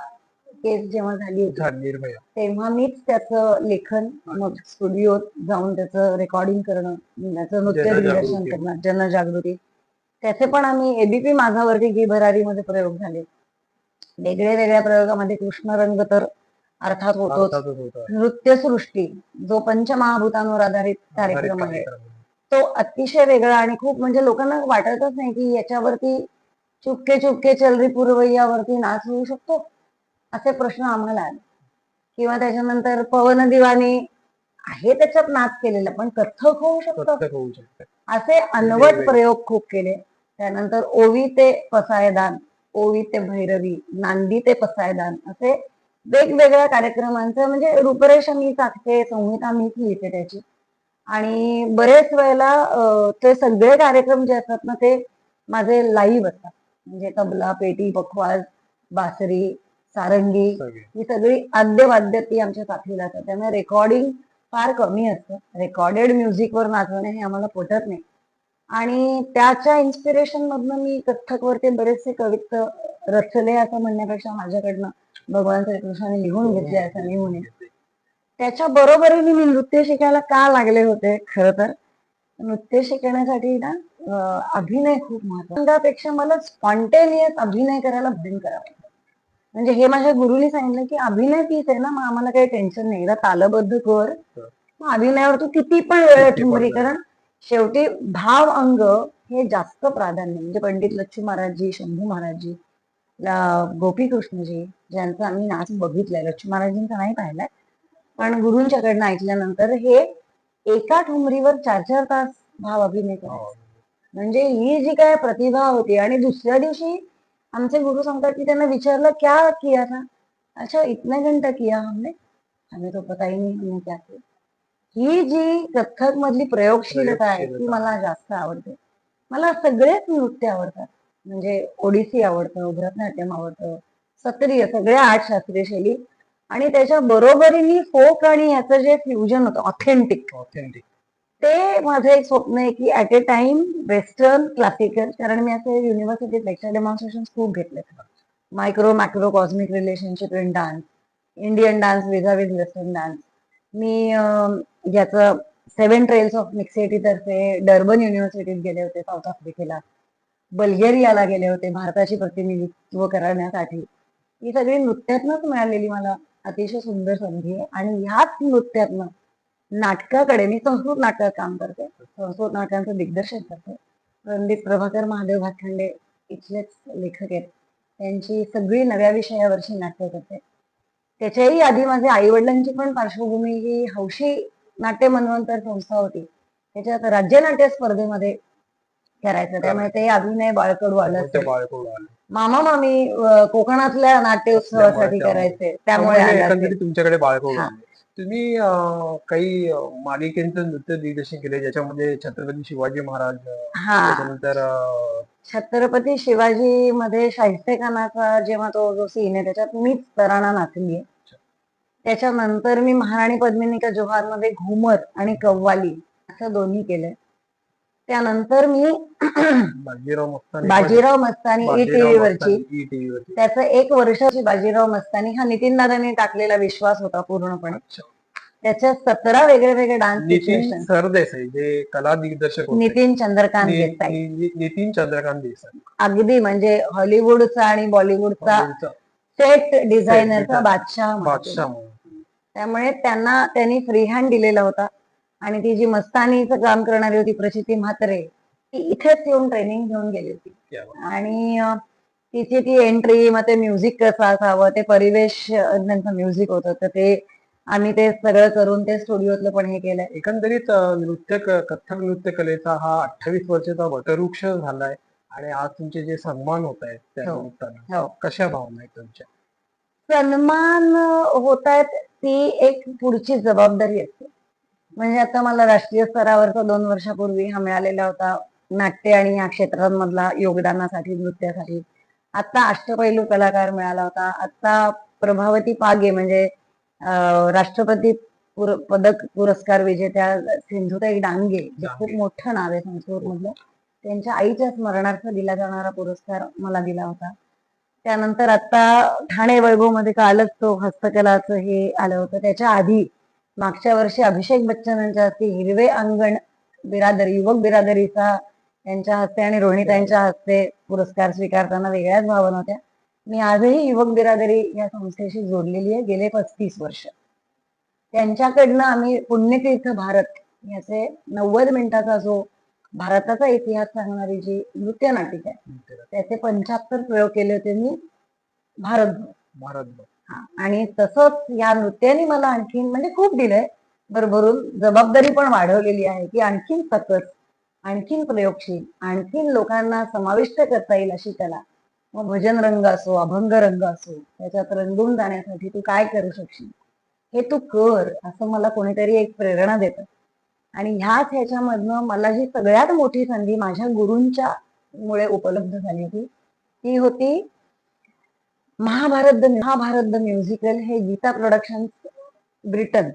केस जेव्हा झाली होती तेव्हा मीच त्याचं लेखन, मग स्टुडिओत जाऊन त्याचं रेकॉर्डिंग करणं, त्याचं नृत्य दिग्दर्शन करणं, जनजागृती, त्याचे पण आम्ही एबीपी माझावरती घी भरारी मध्ये प्रयोग झाले. वेगळ्या वेगळ्या प्रयोगामध्ये कृष्णरंग तर अर्थात होतोच. नृत्यसृष्टी जो पंचमहाभूतांवर आधारित कार्यक्रम आहे तो अतिशय वेगळा आणि खूप म्हणजे लोकांना वाटतच नाही की याच्यावरती चुपके चुपके चलरी पुरवैयावरती नाच होऊ शकतो, असे प्रश्न आम्हाला आले. किंवा त्याच्यानंतर पवन दिवानी आहे त्याच्यात नाच केलेला पण कथ्थक होऊ शकतं, असे अनवट प्रयोग खूप केले. त्यानंतर ओवी ते पसायदान, ओवी ते भैरवी, नांदी ते पसायदान, असे वेगवेगळ्या कार्यक्रमांचं म्हणजे रूपरेषा मीच आखते, संहिता मीच लिहिते त्याची. आणि बरेच वेळेला ते सगळे कार्यक्रम जे असतात ना ते माझे लाईव्ह असतात. म्हणजे तबला, पेटी, पखवाज, बासरी, सारंगी ही सगळी आद्यवाद्य ती आमच्या साथीला असतात. त्यामुळे रेकॉर्डिंग फार कमी असतं. रेकॉर्डेड म्युझिकवर नाचवणे हे आम्हाला पटत नाही. आणि त्याच्या इन्स्पिरेशन मधनं मी कथ्थकवरती बरेचसे कवित्व रचले असं म्हणण्यापेक्षा माझ्याकडनं भगवान श्रीकृष्णाने लिहून घेतले असं मी म्हणेन. त्याच्या बरोबरीने मी नृत्य शिकायला का लागले होते, खरं तर नृत्य शिकण्यासाठी ना अभिनय खूप महत्त्वाचा. त्यापेक्षा मला स्पॉन्टेनियस अभिनय करायला भयंकर आवडतं. म्हणजे हे माझ्या गुरुनी सांगितलं की अभिनय तीच आहे ना, मग आम्हाला काही टेन्शन नाही, तालबद्ध कर, मग अभिनयावर तू किती पण वेळ ठुमरी. कारण शेवटी भाव अंग हे जास्त प्राधान्य. म्हणजे पंडित लक्ष्मी महाराजजी, शंभू महाराजजी, गोपीकृष्णजी ज्यांचा आम्ही नाच बघितलाय, लक्ष्मी महाराजांचा नाही पाहिलाय पण गुरूंच्याकडनं ऐकल्यानंतर हे एका ठुमरीवर 4-4 तास भाव अभिनय करायचा. म्हणजे ही जी काय प्रतिभा होती. आणि दुसऱ्या दिवशी आमचे गुरु सांगतात की त्यांना विचारलं क्या किया था, अच्छा इतना घंटा किया हमने, हमें तो पता ही नहीं हमने क्या किया. ही जी कथ्थक मधली प्रयोगशीलता आहे ती मला जास्त आवडते. मला सगळेच नृत्य आवडतात. म्हणजे ओडिसी आवडतं, भरतनाट्यम आवडतं, सत्रीय, सगळ्या 8 शास्त्रीय शैली, आणि त्याच्या बरोबरीने फोक आणि याचं जे फ्युजन होतं ऑथेंटिक, ते माझं एक स्वप्न आहे की at a time western classical. कारण मी असे युनिव्हर्सिटीत लेक्चर डेमॉन्स्ट्रेशन खूप घेतले. Micro macro cosmic relationship in dance, Indian dance vis a vis western dance. मी याचं सेव्हन ट्रेल्स ऑफ मिक्सिटी तर्फे डर्बन युनिव्हर्सिटीत गेले होते साऊथ आफ्रिकेला, बल्गेरियाला गेले होते भारताची प्रतिनिधित्व करण्यासाठी. ही सगळी नृत्यातनच मिळालेली मला अतिशय सुंदर संधी आहे. आणि ह्याच नृत्यातनं नाटकाकडे, मी संस्कृत नाटकात काम करते, संस्कृत नाटकांचं दिग्दर्शन करते. पंडित प्रभाकर महादेव भातखंडे इथलेच लेखक आहेत, त्यांची सगळी नव्या विषयावरची नाटकं करते. त्याच्याही आधी माझ्या आई वडिलांची पण पार्श्वभूमी ही हौशी नाट्य मनवंतर संस्था होती, त्याच्यात राज्य नाट्य स्पर्धेमध्ये करायचं, त्यामुळे ते अभिनय बाळकडू आलं ते असेल. बाळकडू आलं. मामा मामी कोकणातल्या नाट्य उत्सवासाठी करायचे, त्यामुळे आलं असेल. एकंदरीत तुमच्याकडे बाळकडू हा. आले. तुम्ही काही मालिकेचं नृत्य दिग्दर्शन केले, ज्याच्यामध्ये छत्रपती शिवाजी महाराज, हा, त्याच्यानंतर छत्रपती शिवाजी मध्ये शाहिस्ते खानाचा जेव्हा तो जो सीन आहे त्याच्यात मीच तराणा नाचलीये. त्याच्यानंतर मी महाराणी पद्मिनी का जोहार मध्ये घुमर आणि कव्वाली असं दोन्ही केलंय. त्यानंतर मी बाजीराव मस्तानी बाजीराव मस्तानी ETV वरची, ETV वरची. त्याचं 1 वर्षाची बाजीराव मस्तानी हा नितीन दादांनी टाकलेला विश्वास होता पूर्णपणे. अच्छा. त्याच्यात 17 वेगळे वेगळे डान्स नितीन सिच्युएशन. सरदेसाई जे कला दिग्दर्शक होते. नितीन चंद्रकांत देसाई नितीन चंद्रकांत देसाई अगदी म्हणजे हॉलिवूडचा आणि बॉलिवूडचा सेट डिझायनरचा बादशाह म्हणतो. बादशाह म्हणून. त्यामुळे त्यांनी फ्री हँड दिलेला होता. आणि ती जी मस्तानीचं काम करणारी होती प्रचिती म्हात्रे, ती इथेच येऊन ट्रेनिंग घेऊन गेली होती. क्या बात. आणि तिची ती एंट्री, मग ते म्युझिक कसं असावं, ते परिवेश त्यांचं म्युझिक होतं, तर ते आम्ही ते सगळं करून ते स्टुडिओतलं पण हे केलंय. एकंदरीत कथ्थक नृत्य कलेचा हा 28 वर्षाचा वटवृक्ष झालाय, आणि आज तुमचे जे सन्मान होत आहेत त्या हो. निमित्तानं, हो, कशा भावना आहेत तुमच्या? सन्मान होत आहेत, ती एक पुढची जबाबदारी असते. म्हणजे आता मला राष्ट्रीय स्तरावरचा 2 वर्षापूर्वी हा मिळालेला होता नाट्य आणि या क्षेत्रांमधला योगदानासाठी, नृत्यासाठी. आता अष्टपैलू कलाकार मिळाला होता. आता प्रभावती पागे म्हणजे राष्ट्रपती पदक पुरस्कार विजेत्या सिंधुताई डांगे, जे खूप मोठं नाव आहे संस्कृत मधलं, त्यांच्या आईच्या स्मरणार्थ दिला जाणारा पुरस्कार मला दिला होता. त्यानंतर आता ठाणे वैभव मध्ये कालच तो हस्तकलाचं हे आलं होतं. त्याच्या आधी मागच्या वर्षी अभिषेक बच्चन यांच्या हस्ते हिरवे अंगण बिरादरी, युवक बिरादरीचा यांच्या हस्ते आणि रोहिणीताईंच्या हस्ते पुरस्कार स्वीकारताना वेगळ्याच भावना होत्या. मी आजही युवक बिरादरी या संस्थेशी जोडलेली आहे गेले 35 वर्ष. त्यांच्याकडनं आम्ही पुण्यतीर्थ भारत याचे 90 मिनिटाचा जो भारताचा इतिहास सांगणारी जी नृत्य नाटिका आहे, त्याचे 75 प्रयोग केले होते मी भारतभर. आणि तसंच या नृत्याने मला आणखीन म्हणजे खूप दिलंय भरभरून, जबाबदारी पण वाढवलेली आहे की आणखीन सकस, आणखीन प्रयोगशील, आणखीन लोकांना समाविष्ट करता येईल अशी कला. मग भजन रंग असो, अभंग रंग असो, त्याच्यात रंगून जाण्यासाठी तू काय करू शकशील, हे तू कर, असं मला कोणीतरी एक प्रेरणा देतं. आणि ह्याच्यामधनं मला जी सगळ्यात मोठी संधी माझ्या गुरूंच्या मुळे उपलब्ध झाली होती, ती होती महाभारत द म्युझिकल. हे गीता प्रोडक्शन्स ब्रिटन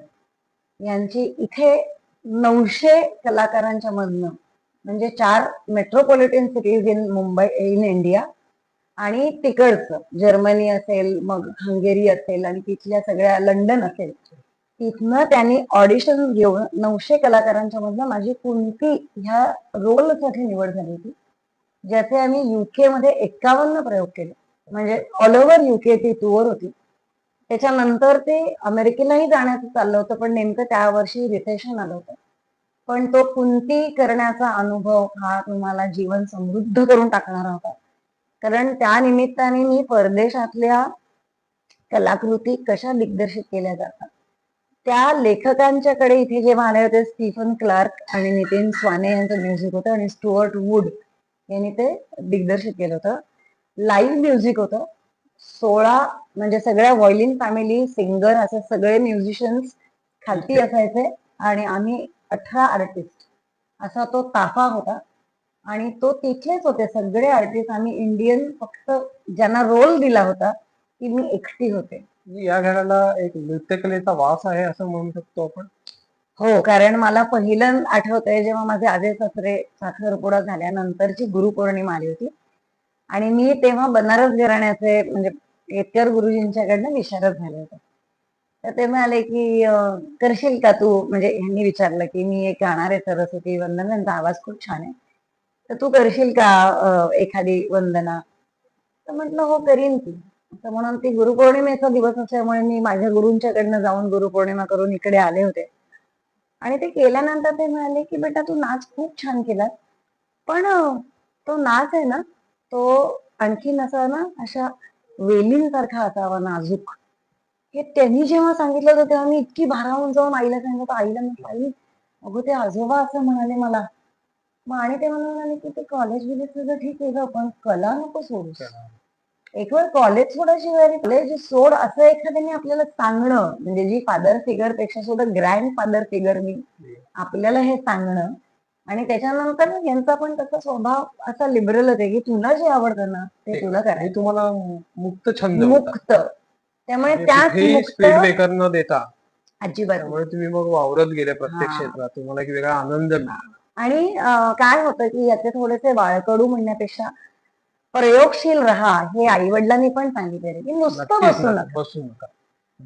यांची इथे 900 कलाकारांच्या मधनं, म्हणजे 4 मेट्रोपॉलिटन सिटीज इन इंडिया, आणि तिकडचं जर्मनी असेल, मग हंगेरी असेल, आणि तिथल्या सगळ्या लंडन असेल, तिथनं त्यांनी ऑडिशन घेऊन 900 कलाकारांच्या मधनं माझी कुंती ह्या रोलसाठी निवड झाली होती, ज्याचे आम्ही UK मध्ये 51 प्रयोग केले. म्हणजे ऑल ओव्हर UK ती टूर होती. त्याच्यानंतर ते अमेरिकेलाही जाण्याचं चाललं होतं, पण नेमकं त्या वर्षी रिसेशन आलं होतं. पण तो कुंती करण्याचा अनुभव हा तुम्हाला जीवन समृद्ध करून टाकणारा होता. कारण त्या निमित्ताने मी परदेशातल्या कलाकृती कशा दिग्दर्शित केल्या जातात, त्या लेखकांच्याकडे इथे जेव्हा आले होते, स्टीफन क्लार्क आणि नितीन स्वाने यांचं म्युझिक होतं, आणि स्टुअर्ट वूड यांनी ते दिग्दर्शित केलं होतं. लाईव्ह म्युझिक होतं. 16 म्हणजे सगळ्या व्हायोलिन फॅमिली, सिंगर, असे सगळे म्युझिशियन्स खालती असायचे, आणि आम्ही 18 आर्टिस्ट असा तो ताफा होता. आणि तो तिथलेच होते सगळे आर्टिस्ट. आम्ही इंडियन, फक्त ज्यांना रोल दिला होता ती मी एकटी होते. या घराला एक नृत्यकलेचा वास आहे असं म्हणू शकतो आपण. हो, कारण मला पहिलं आठवतंय जेव्हा माझे आजे सासरे साखरपुडा झाल्यानंतरची गुरुपौर्णिमा आली होती, आणि मी तेव्हा बनारस घराण्याचे म्हणजे केतकर गुरुजींच्याकडनं विशारद झाले होते. तर ते म्हणाले की करशील का तू, म्हणजे ह्यांनी विचारलं की मी एक गाणार आहे सरस्वती वंदना, त्यांचा आवाज खूप छान आहे, तर तू करशील का एखादी वंदना. तर म्हटलं हो करीन की. तर म्हणून ती गुरुपौर्णिमेचा दिवस असल्यामुळे मी माझ्या गुरूंच्याकडनं जाऊन गुरुपौर्णिमा करून इकडे आले होते. आणि ते केल्यानंतर ते म्हणाले की बेटा तू नाच खूप छान केलास, पण तो नाच आहे ना, तो आणखीन असा ना अशा वेलींसारखा असावा, नाजूक. हे त्यांनी जेव्हा सांगितलं होतं तेव्हा मी इतकी भारावून जाऊन आईला सांगितलं, आईला म्हटलं आई, अगं ते आजोबा असं म्हणाले मला. मग आणि ते मला म्हणाले की ते कॉलेज बिलेज तुझं ठीक आहे ग, पण कला नको सोडूस. एक वेळ कॉलेज सोडायशिवाय कॉलेज सोड असं एखाद्याने आपल्याला सांगणं, म्हणजे जी फादर फिगर पेक्षा सुद्धा ग्रँड फादर फिगर मी आपल्याला हे सांगणं. आणि त्याच्यानंतर यांचा पण तसा स्वभाव असा लिबरलच आहे की तुला जे आवडतं ना ते तुला हे करायचं, तुम्हाला मुक्त छंद होता. मुक्त. त्यामुळे म्हणजे त्याच कुठेही मुक्त स्पीड ब्रेकर न देता अजिबात. त्यामुळे तुम्ही मग वावरत गेले प्रत्येक हा. क्षेत्रात, तुम्हाला एक वेगळा आनंद मिळाला. आणि काय होतं की याचे थोडेसे बाळकडू म्हणण्यापेक्षा प्रयोगशील राहा, हे आई वडिलांनी पण सांगितलेलं की नुसतं नक्कीच बसू नक्की, नका. बसू नका.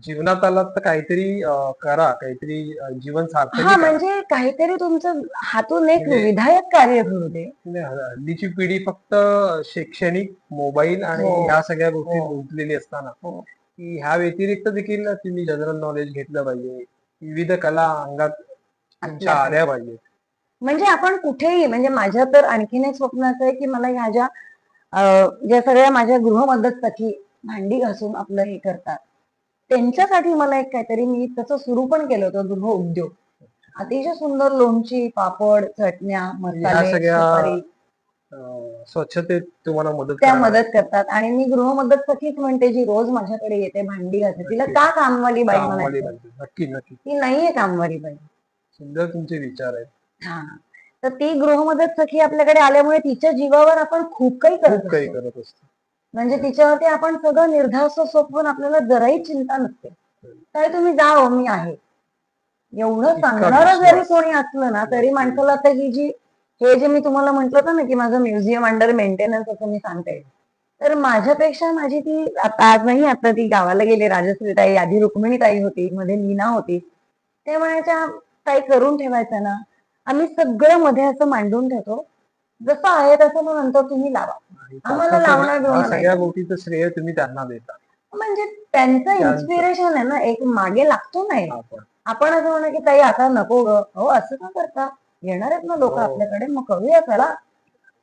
जीवनात आलात तर काहीतरी करा, काहीतरी जीवन सार्थकी हा, करा. म्हणजे काहीतरी तुमचं हातून एक म्हणजे विधायक कार्य घडू दे. म्हणजे हल्लीची पिढी फक्त शैक्षणिक मोबाईल आणि हो, ह्या सगळ्या गोष्टीत हो, गुंतलेली असताना हो. की ह्या व्यतिरिक्त देखील तुम्ही जनरल नॉलेज घेतलं पाहिजे, विविध कला अंगात तुमच्या असल्या आल्या पाहिजे. पाहिजेत. म्हणजे आपण कुठेही, म्हणजे माझं तर आणखीन एक स्वप्न असं आहे की मला ह्या ज्या ज्या सगळ्या माझ्या गृहमदत सखी भांडी घासून आपलं हे करतात, त्यांच्यासाठी मला एक काहीतरी, मी तसं सुरू पण केलं होतं गृह उद्योग. अतिशय सुंदर लोणची, पापड, चटण्या, म्हणजे ह्या मसाले, सगळ्या सुपारी स्वच्छतेत तुम्हाला मदत त्या करणार मदत करतात. आणि मी गृहमदत सखीच म्हणते, जी रोज माझ्याकडे येते भांडी घासते. तिला नक्कीच. का कामवाली बाई कामवाली म्हणायचं? पाहिजे. नक्की नक्की. ती नाहीये कामवाली बाई. सुंदर तुमचे विचार आहेत. हा. तर ती गृहमदत सखी आपल्याकडे आल्यामुळे तिच्या जीवावर आपण खूप काही करत खूप काही असतो. करत असतो. म्हणजे तिच्यावरती आपण सगळं निर्धास्त सोपवून आपल्याला जराही चिंता नसते. काय तुम्ही जा हो, मी आहे. एवढं इतका सांगणारं जरी विश्वास. कोणी असलं ना, तरी माणसाला आता ही जी, हे जे मी तुम्हाला म्हंटल होतं ना की माझं म्युझियम अंडर मेंटेनन्स असं मी सांगते, तर माझ्यापेक्षा माझी ती आता, आज नाही, आता ती गावाला गेली राजश्री ताई, आधी रुक्मिणी ताई होती, मध्ये लीना होती. ते म्हणायच्या ताई करून ठेवायचं ना, आम्ही सगळं मध्ये असं मांडून ठेवतो, जसं आहे तसं, मग नंतर तुम्ही लावा, आणि आम्हाला लावणं ह्या बिवणं नाही. सगळ्या गोष्टीचं श्रेय तुम्ही त्यांना देता. म्हणजे त्यांचं त्यांचं. इन्स्पिरेशन आहे ना, एक मागे लागतो नाही. आपण. आपण असं म्हणा की ताई आता नको ग, हो असं का करता, येणार आहेत ना लोक हो. आपल्याकडे, मग करूया, चला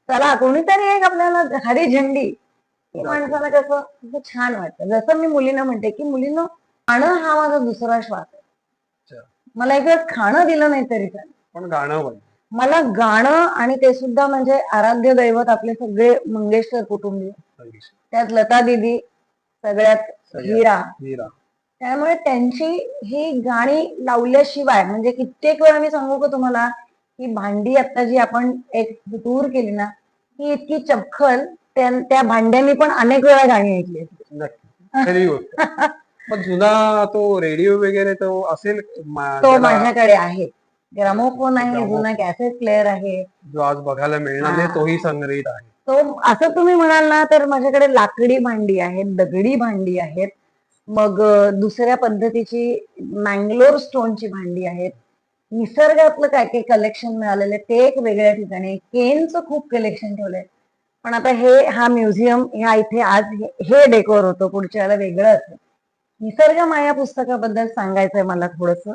चला, कोणीतरी एक आपल्याला हरी झेंडी. ते माणसाला कसं कसं छान वाटतं. जसं मी मुलींना म्हणते की मुलींना, खाणं हा माझा दुसरा श्वास आहे. अच्छा. मला एक वेळ खाणं दिलं नाही तरी चालेल, पण गाणं पाहिजे. मला गाणं, आणि ते सुद्धा म्हणजे आराध्य दैवत आपले सगळे मंगेशकर कुटुंबीय, त्यात लता दीदी सगळ्यात हिरा. हीरा. त्यामुळे त्यांची ही गाणी लावल्याशिवाय, म्हणजे कित्येक वेळा मी सांगू का तुम्हाला, की भांडी आता जी आपण एक टूर केली ना, ही इतकी चपखल, त्या भांड्यांनी पण अनेक वेळा गाणी ऐकली आहेत. नक्की. खरी गोष्ट. पण जुना तो रेडिओ वगैरे तो असेल तो ज्याला माझ्याकडे आहे, ग्रामोफोन आहे, ग्रामोफोन. जुना कॅसेट प्लेअर आहे. जो आज बघायला मिळणार नाही, हा. तोही संग्रहित आहे. तो असं तुम्ही म्हणाल ना, तर माझ्याकडे लाकडी भांडी आहेत, दगडी भांडी आहेत, मग दुसऱ्या पद्धतीची मँगलोर स्टोनची भांडी आहेत. निसर्गातलं काय काही कलेक्शन मिळालेलं आहे, ते एक वेगळ्या ठिकाणी. केनचं खूप कलेक्शन ठेवलंय. पण आता हा म्युझियम, ह्या इथे आज हे डेकोर होतं, पुढच्या वेळेला वेगळं असेल. निसर्ग माया पुस्तकाबद्दल सांगायचंय मला थोडस.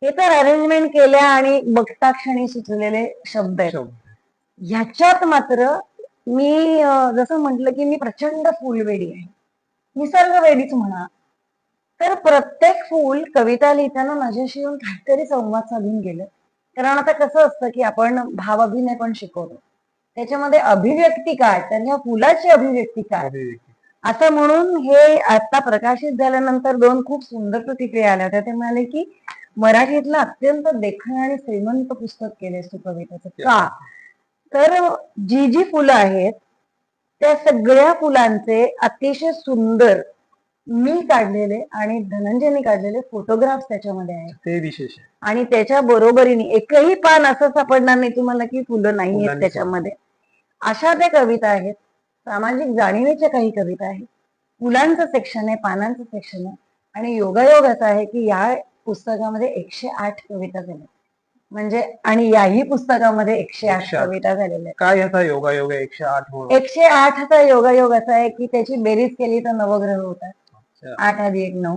हे तर अरेंजमेंट केल्या आणि बघता क्षणी सुचलेले शब्द आहेत. शब्द. ह्याच्यात मात्र मी जसं म्हटलं की मी प्रचंड फुलवेडी आहे, निसर्ग वेडीच म्हणा. तर प्रत्येक फुल कविता लिहिताना माझ्याशी येऊन काहीतरी संवाद साधून गेलं. कारण आता कसं असतं की आपण भाव अभिनय पण शिकवतो, त्याच्यामध्ये अभिव्यक्ती काय, त्यांच्या फुलाची अभिव्यक्ती काय, असं म्हणून हे आता प्रकाशित झाल्यानंतर 2 खूप सुंदर प्रतिक्रिया आल्या होत्या. ते म्हणाले की मराठीतलं अत्यंत देखणं आणि श्रीमंत पुस्तक केलंय तू कवितेचं. का तर जी जी फुलं आहेत त्या सगळ्या फुलांचे अतिशय सुंदर मी काढलेले आणि धनंजयने काढलेले फोटोग्राफ्स त्याच्यामध्ये आहेत. ते विशेष आहे. आणि त्याच्या बरोबरीने एकही पान असं सापडणार नाही तुम्हाला की फुलं नाही आहेत फुलांनी त्याच्यामध्ये. अशा त्या कविता आहेत, सामाजिक जाणीवेच्या काही कविता आहेत, फुलांचं सेक्शन आहे, पानांचं सेक्शन आहे. आणि योगायोग असा आहे की या पुस्तकामध्ये 108 कविता झाल्या, म्हणजे आणि याही पुस्तकामध्ये 108 108. कविता झालेल्या आहेत. काय याचा योगायोग आहे 108 म्हणून? 108चा योगायोग असा आहे की त्याची बेरीज केली तर नवग्रह होतात, अच्छा. 8 + 1 9,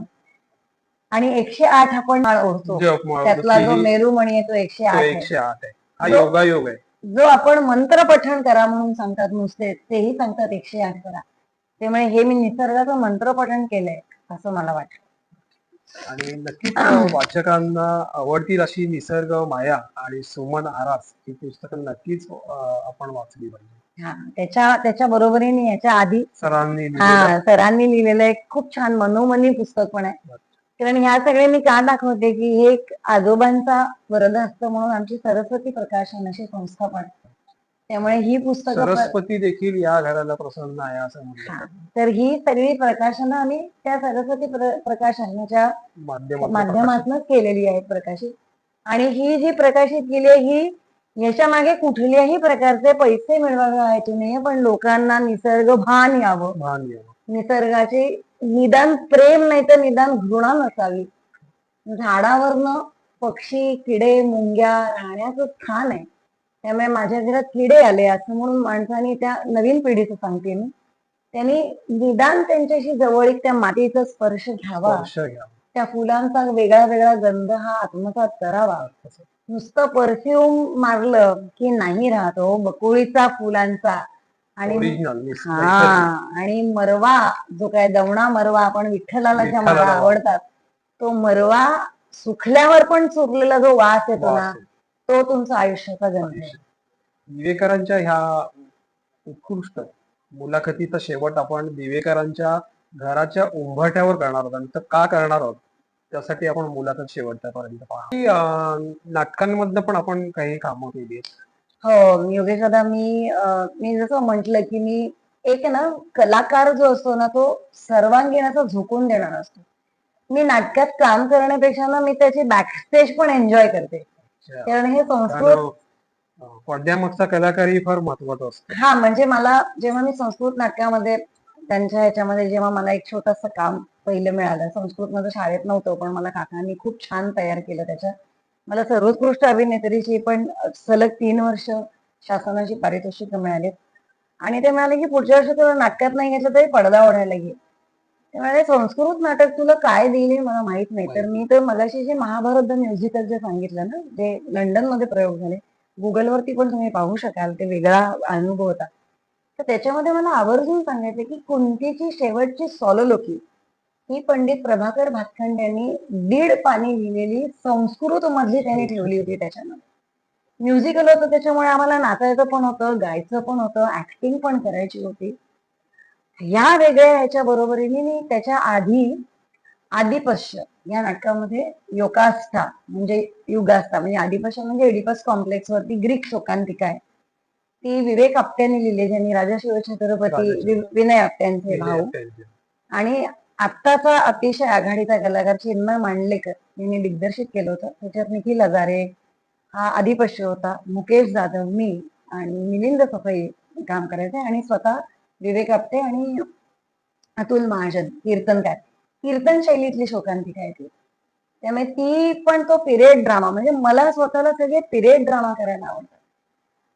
आणि 108 आपण माळ ओढतो, जपमाळ त्यातला जो तीही मेरुमणी आहे तो तो 108 आहे. 108 आहे. हा जो- योगायोग आहे. जो आपण मंत्र पठण करा म्हणून सांगतात नुसते, तेही सांगतात 108 करा. त्यामुळे हे मी निसर्गाचं मंत्र पठण केलंय असं मला वाटतं. आणि नक्कीच वाचकांना आवडतील अशी निसर्ग माया आणि सुमन आरास ही पुस्तकं नक्कीच आपण वाचली पाहिजे. हा, त्याच्या बरोबरीने याच्या आधी सरांनी लिहिलेलं. सरांनी लिहिलेलं एक खूप छान मनोमनी पुस्तक पण आहे. कारण ह्या सगळे मी का दाखवते की हे एक आजोबांचा वरदहस्त म्हणून आमची सरस्वती प्रकाशन अशी संस्था पण आहे. त्यामुळे ही पुस्तकं सरस्वती देखील या घराला प्रसन्न आहे असं म्हणलं हा, तर ही सगळी प्रकाशनं आम्ही त्या सरस्वती प्रकाशनाच्या माध्यमातून केलेली आहेत प्रकाशित. आणि ही जी प्रकाशित केली आहे ही याच्या मागे कुठल्याही प्रकारचे पैसे मिळवायचे नाही, पण लोकांना निसर्ग भान यावं, निसर्गाचे निदान प्रेम नाही तर निदान घृणा नसावी. झाडावरनं पक्षी, किडे, मुंग्या राहण्याचं स्थान आहे. त्यामुळे माझ्या घरात किडे आले असं म्हणून माणसाने, त्या नवीन पिढीचं सांगते मी, त्यांनी निदान त्यांच्याशी जवळीक त्या मातीचा स्पर्श घ्यावा, त्या फुलांचा वेगळा वेगळा गंध हा आत्मसात करावा. नुसतं परफ्यूम मारलं की नाही राहत हो, बकुळीचा फुलांचा. आणि आणि मरवा, जो काय दवणा मरवा आपण विठ्ठलाला ज्या माळा आवडतात, तो मरवा सुकल्यावर पण सुकलेला जो वास येतो ना, तो तुमचा आयुष्याचा गंध आहे. दिवेकरांच्या ह्या उत्कृष्ट मुलाखतीचा शेवट आपण दिवेकरांच्या घराच्या उंबरठ्यावर करणार आहोत. तर का करणार आहोत त्यासाठी आपण मुलाखत शेवटपर्यंत पाहा. नाटकांमधनं पण आपण काही कामं केली आहेत. हो योगेश दादा, मी जसं म्हंटल की मी एक ना कलाकार जो असतो ना तो सर्वांगीण असा झोकून देणारा असतो. मी नाटकात काम करण्यापेक्षा ना मी त्याची बॅकस्टेज पण एन्जॉय करते. कारण हे संस्कृत पडद्यामागचा कलाकारही फार महत्वाचा असतो. हा, म्हणजे मला जेव्हा मी संस्कृत नाटकामध्ये त्यांच्या ह्याच्यामध्ये जेव्हा मला एक छोटंसं काम पहिलं मिळालं, संस्कृत मध्ये शाळेत नव्हतं पण मला काकांनी खूप छान तयार केलं. त्याच्यात मला सर्वोत्कृष्ट अभिनेत्रीची पण सलग 3 वर्ष शासनाची पारितोषिक मिळालीत. आणि ते म्हणाले की पुढच्या वर्षी तुला नाटकात नाही घेतलं तरी पडदा ओढायला घे. त्यामुळे संस्कृत नाटक तुला काय देईल मला माहित नाही. तर मी तर मगाशी जे महाभारत द म्युझिकल जे सांगितलं ना, जे लंडन मध्ये प्रयोग झाले, गुगलवरती पण तुम्ही पाहू शकाल, ते वेगळा अनुभव होता. तर त्याच्यामध्ये मला आवर्जून सांगायचं की कुंतीची शेवटची सोलोलोकी ही पंडित प्रभाकर भातखंडे यांनी 1.5 पानी लिहिलेली संस्कृत मधली त्यांनी ठेवली होती. त्याच्यामध्ये म्युझिकल होतं, त्याच्यामुळे आम्हाला नाचायचं पण होतं, गायचं पण होतं, ऍक्टिंग पण करायची होती. या वेगळ्या ह्याच्या बरोबरीने मी त्याच्या आधी आदिपश्य या नाटकामध्ये योगास्था म्हणजे युगास्था म्हणजे आदिपश्य म्हणजे एडिपस कॉम्प्लेक्स वरती ग्रीक शोकांतिका आहे. ती विवेक आपट्याने लिहिली, ज्यांनी राजा शिवछत्रपती विनय आपट्यांचे भाऊ. आणि आत्ताचा अतिशय आघाडीचा कलाकार चिन्मय मांडलेकर यांनी दिग्दर्शित केलं होतं. त्याच्यात निखिल हजारे हा आदिपश्य होता, मुकेश जाधव, मी आणि मिलिंद सफाई काम करायचे, आणि स्वतः विवेक आपटे आणि अतुल महाजन कीर्तनकार. कीर्तन शैलीतली शोकांतिका आहे ती. त्यामुळे ती पण तो पिरियड ड्रामा, म्हणजे मला स्वतःला सगळे पिरियड ड्रामा करायला आवडतात.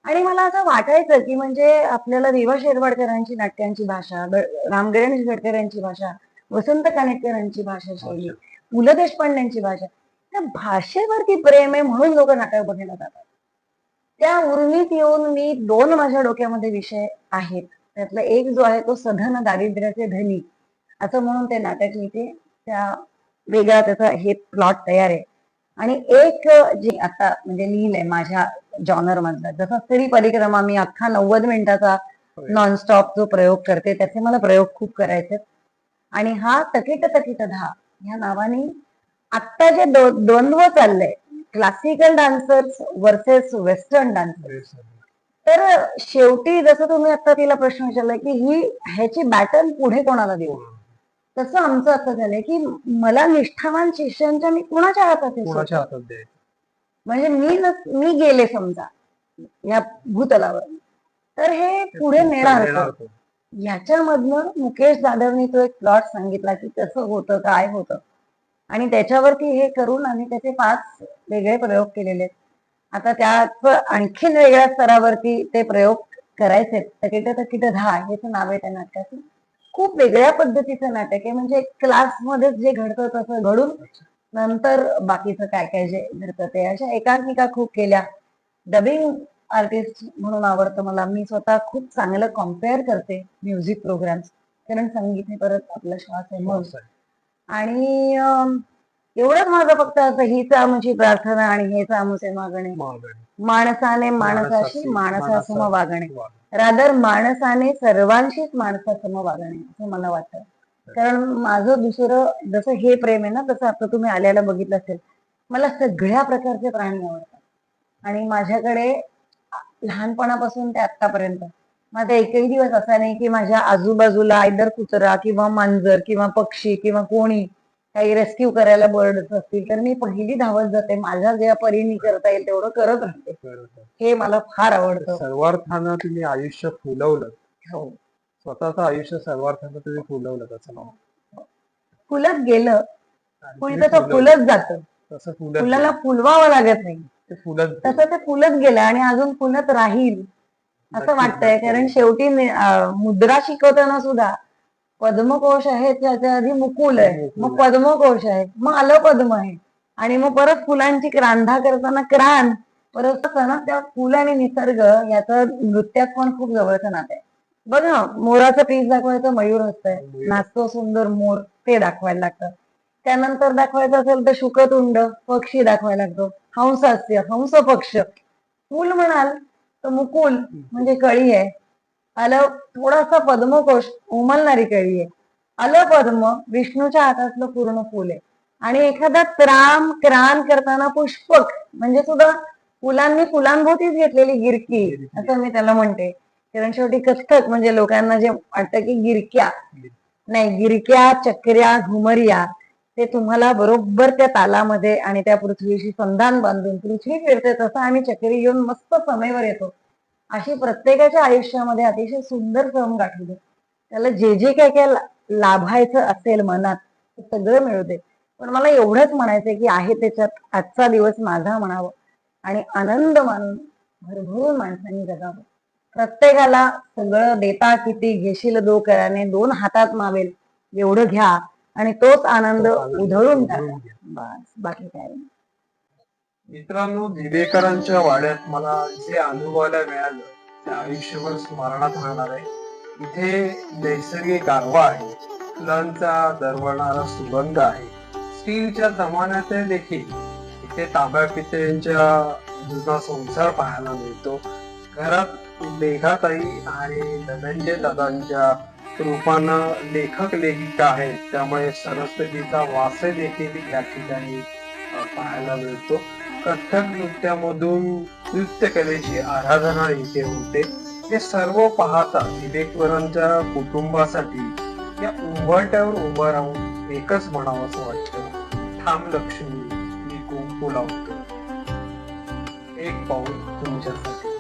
आणि मला असं वाटायचं की म्हणजे आपल्याला विवा शिरवाडकरांची नाट्यांची भाषा, राम गणेश गडकर यांची भाषा, वसंत कानेटकरांची भाषा शैली, पु ल देशपांड्यांची भाषा, त्या भाषेवरती प्रेम आहे म्हणून लोक नाटक बघायला जातात. त्या उर्मीत येऊन मी 2 माझ्या डोक्यामध्ये विषय आहेत. त्यातला एक जो आहे तो सधन दारिद्र्याचे धनी असं म्हणून ते नाटक लिहिते. त्या वेगळा त्याचा हे प्लॉट तयार आहे. आणि एक जे आता म्हणजे लिहिलंय माझ्या जॉनर मधला, जसा स्त्री परिक्रमा मी अख्खा 90 मिनिटाचा नॉनस्टॉप जो प्रयोग करते, त्याचे मला प्रयोग खूप करायचे. आणि हा तकिट तकिट धा या नावाने आत्ता जे द्वंद्व चाललंय, classical dancers versus western dancers, तर शेवटी जसं तुम्ही आता तिला प्रश्न विचारला की ही ह्याची बॅटल पुढे कोणाला देऊ, तसं आमचं असं झालंय की मला निष्ठावान शिष्यांच्या मी कुणाच्या हातात द्यायचं. म्हणजे मी गेले समजा या भूतलावर, तर हे पुढे नेणार होतं. याच्यामधनं मुकेश जाधवनी तो एक प्लॉट सांगितला की कसं होतं काय होतं आणि त्याच्यावरती हे करून आम्ही त्याचे 5 वेगळे प्रयोग केलेले आहेत. आता त्यात आणखीन वेगळ्या स्तरावरती ते प्रयोग करायचे. तकिट तकिट धा हेच नाव आहे त्या नाटकाचं. खूप वेगळ्या पद्धतीचं नाटक आहे, म्हणजे क्लासमध्ये जे घडतं तसं घडून नंतर बाकीचं काय काय जे घडतं ते. अशा एकांकिका खूप केल्या. डबिंग आर्टिस्ट म्हणून आवडतं मला. मी स्वतः खूप चांगलं कॉम्पेअर करते म्युझिक प्रोग्राम्स, कारण संगीत हे परत आपला श्वास आहे मग. आणि एवढंच माझं फक्त असं, हीच आमची प्रार्थना आणि हेच आमचे मागणे, माणसाने माणसाशी माणसासम वागणे, रादर माणसाने सर्वांशीच माणसासम वागणे असं मला वाटतं. कारण माझं दुसरं जसं हे प्रेम आहे ना, तसं आता तुम्ही आल्याला बघितलं असेल, मला सगळ्या प्रकारचे प्राणी आवडतात. आणि माझ्याकडे लहानपणापासून ते आतापर्यंत माझा एकही दिवस असा नाही की माझ्या आजूबाजूला आयदर कुत्रा किंवा मांजर किंवा पक्षी किंवा कोणी काही रेस्क्यू करायला बर्डच असतील तर मी पहिली धावत जाते. माझ्या ज्या परीने करता येईल तेवढं करत राहते. हे मला फार आवडतं. सर्वार्थानं तुम्ही आयुष्य फुलवलं. हो, स्वतःचं आयुष्य सर्वार्थानं तुम्ही फुलवलं त्याचं नाव. फुलत गेलं आणि कोणी तुम्ही तसं फुलत जातं. तसं फुलत फुलाला फुलवावं लागत नाही, ते फुलत तसं ते फुलत गेलं आणि अजून फुलत राहील असं नक्कीच, वाटतंय. नक्कीच. कारण शेवटी मुद्रा शिकवताना सुद्धा पद्मकोश आहे, त्याच्या आधी मुकुल आहे, मग पद्मकोश आहे, मग आलं पद्म आहे आणि मग परत फुलांची रांधा करताना क्रांत. परत असं ना, त्या फुल आणि निसर्ग याचं नृत्यात पण खूप जवळचं नातं आहे. बघ ना, मोराचं पीस दाखवायचं मयूर असतंय, नाचतो सुंदर मोर ते दाखवायला लागतं. त्यानंतर दाखवायचं असेल तर शुकतुंड पक्षी दाखवायला लागतो, हंस असते हंस पक्ष. फुल म्हणाल तर मुकुल म्हणजे कळी आहे, आलं थोडासा पद्मकोश उमलणारी कळी आहे, आलं पद्म विष्णूच्या हातातलं पूर्ण फुल आहे. आणि एखादा त्राम क्रांत करताना पुष्पक म्हणजे सुद्धा फुलांनी फुलांभोवतीच घेतलेली गिरकी असं मी त्याला म्हणते. कारण शेवटी कथ्थक म्हणजे लोकांना जे वाटतं की गिरक्या नाही, गिरक्या चक्र्या घुमऱ्या ते तुम्हाला बरोबर त्या तालामध्ये आणि त्या पृथ्वीशी संधान बांधून पृथ्वी फिरते तसं आम्ही चक्री घेऊन मस्त समेवर येतो. अशी प्रत्येकाच्या आयुष्यामध्ये अतिशय सुंदर सम गाठू दे. त्याला जे जे काय काय लाभायचं असेल मनात ते सगळं मिळू दे. पण मला एवढंच म्हणायचंय की आहे त्याच्यात आजचा दिवस माझा म्हणावं आणि आनंद मानून भरभरून माणसांनी जगावं. प्रत्येकाला सगळं देता किती घेशील दो कराने, 2 हातात मावेल एवढं घ्या आणि तोच आनंद उधळून टाका. बस बाकी काय नाही. मित्रांनो, दिवेकरांच्या वाड्यात मला जे अनुभवायला मिळालं ते आयुष्यभर स्मरणात राहणार आहे. इथे नैसर्गिक गारवा आहे, फुलांचा दरवळणारा सुगंध आहे. स्टीलच्या जमान्यात देखील इथे तांब्या पितळींच्या जुना संसार पाहायला मिळतो. घरात मेघाताई आणि धनंजय दादांच्या रूपानं लेखक लेखिका आहेत, त्यामुळे सरस्वतीचा वास देखील या ठिकाणी पाहायला मिळतो. कथ्थक नृत्यामधून नृत्य कलेची आराधना इथे होते. हे सर्व पाहता दिवेकरांच्या कुटुंबासाठी या उंबरट्यावर उभं राहून एकच म्हणावं असं वाटतं, थांब लक्ष्मी मी कुंकू लावतो, एक पाऊल तुमच्यासाठी.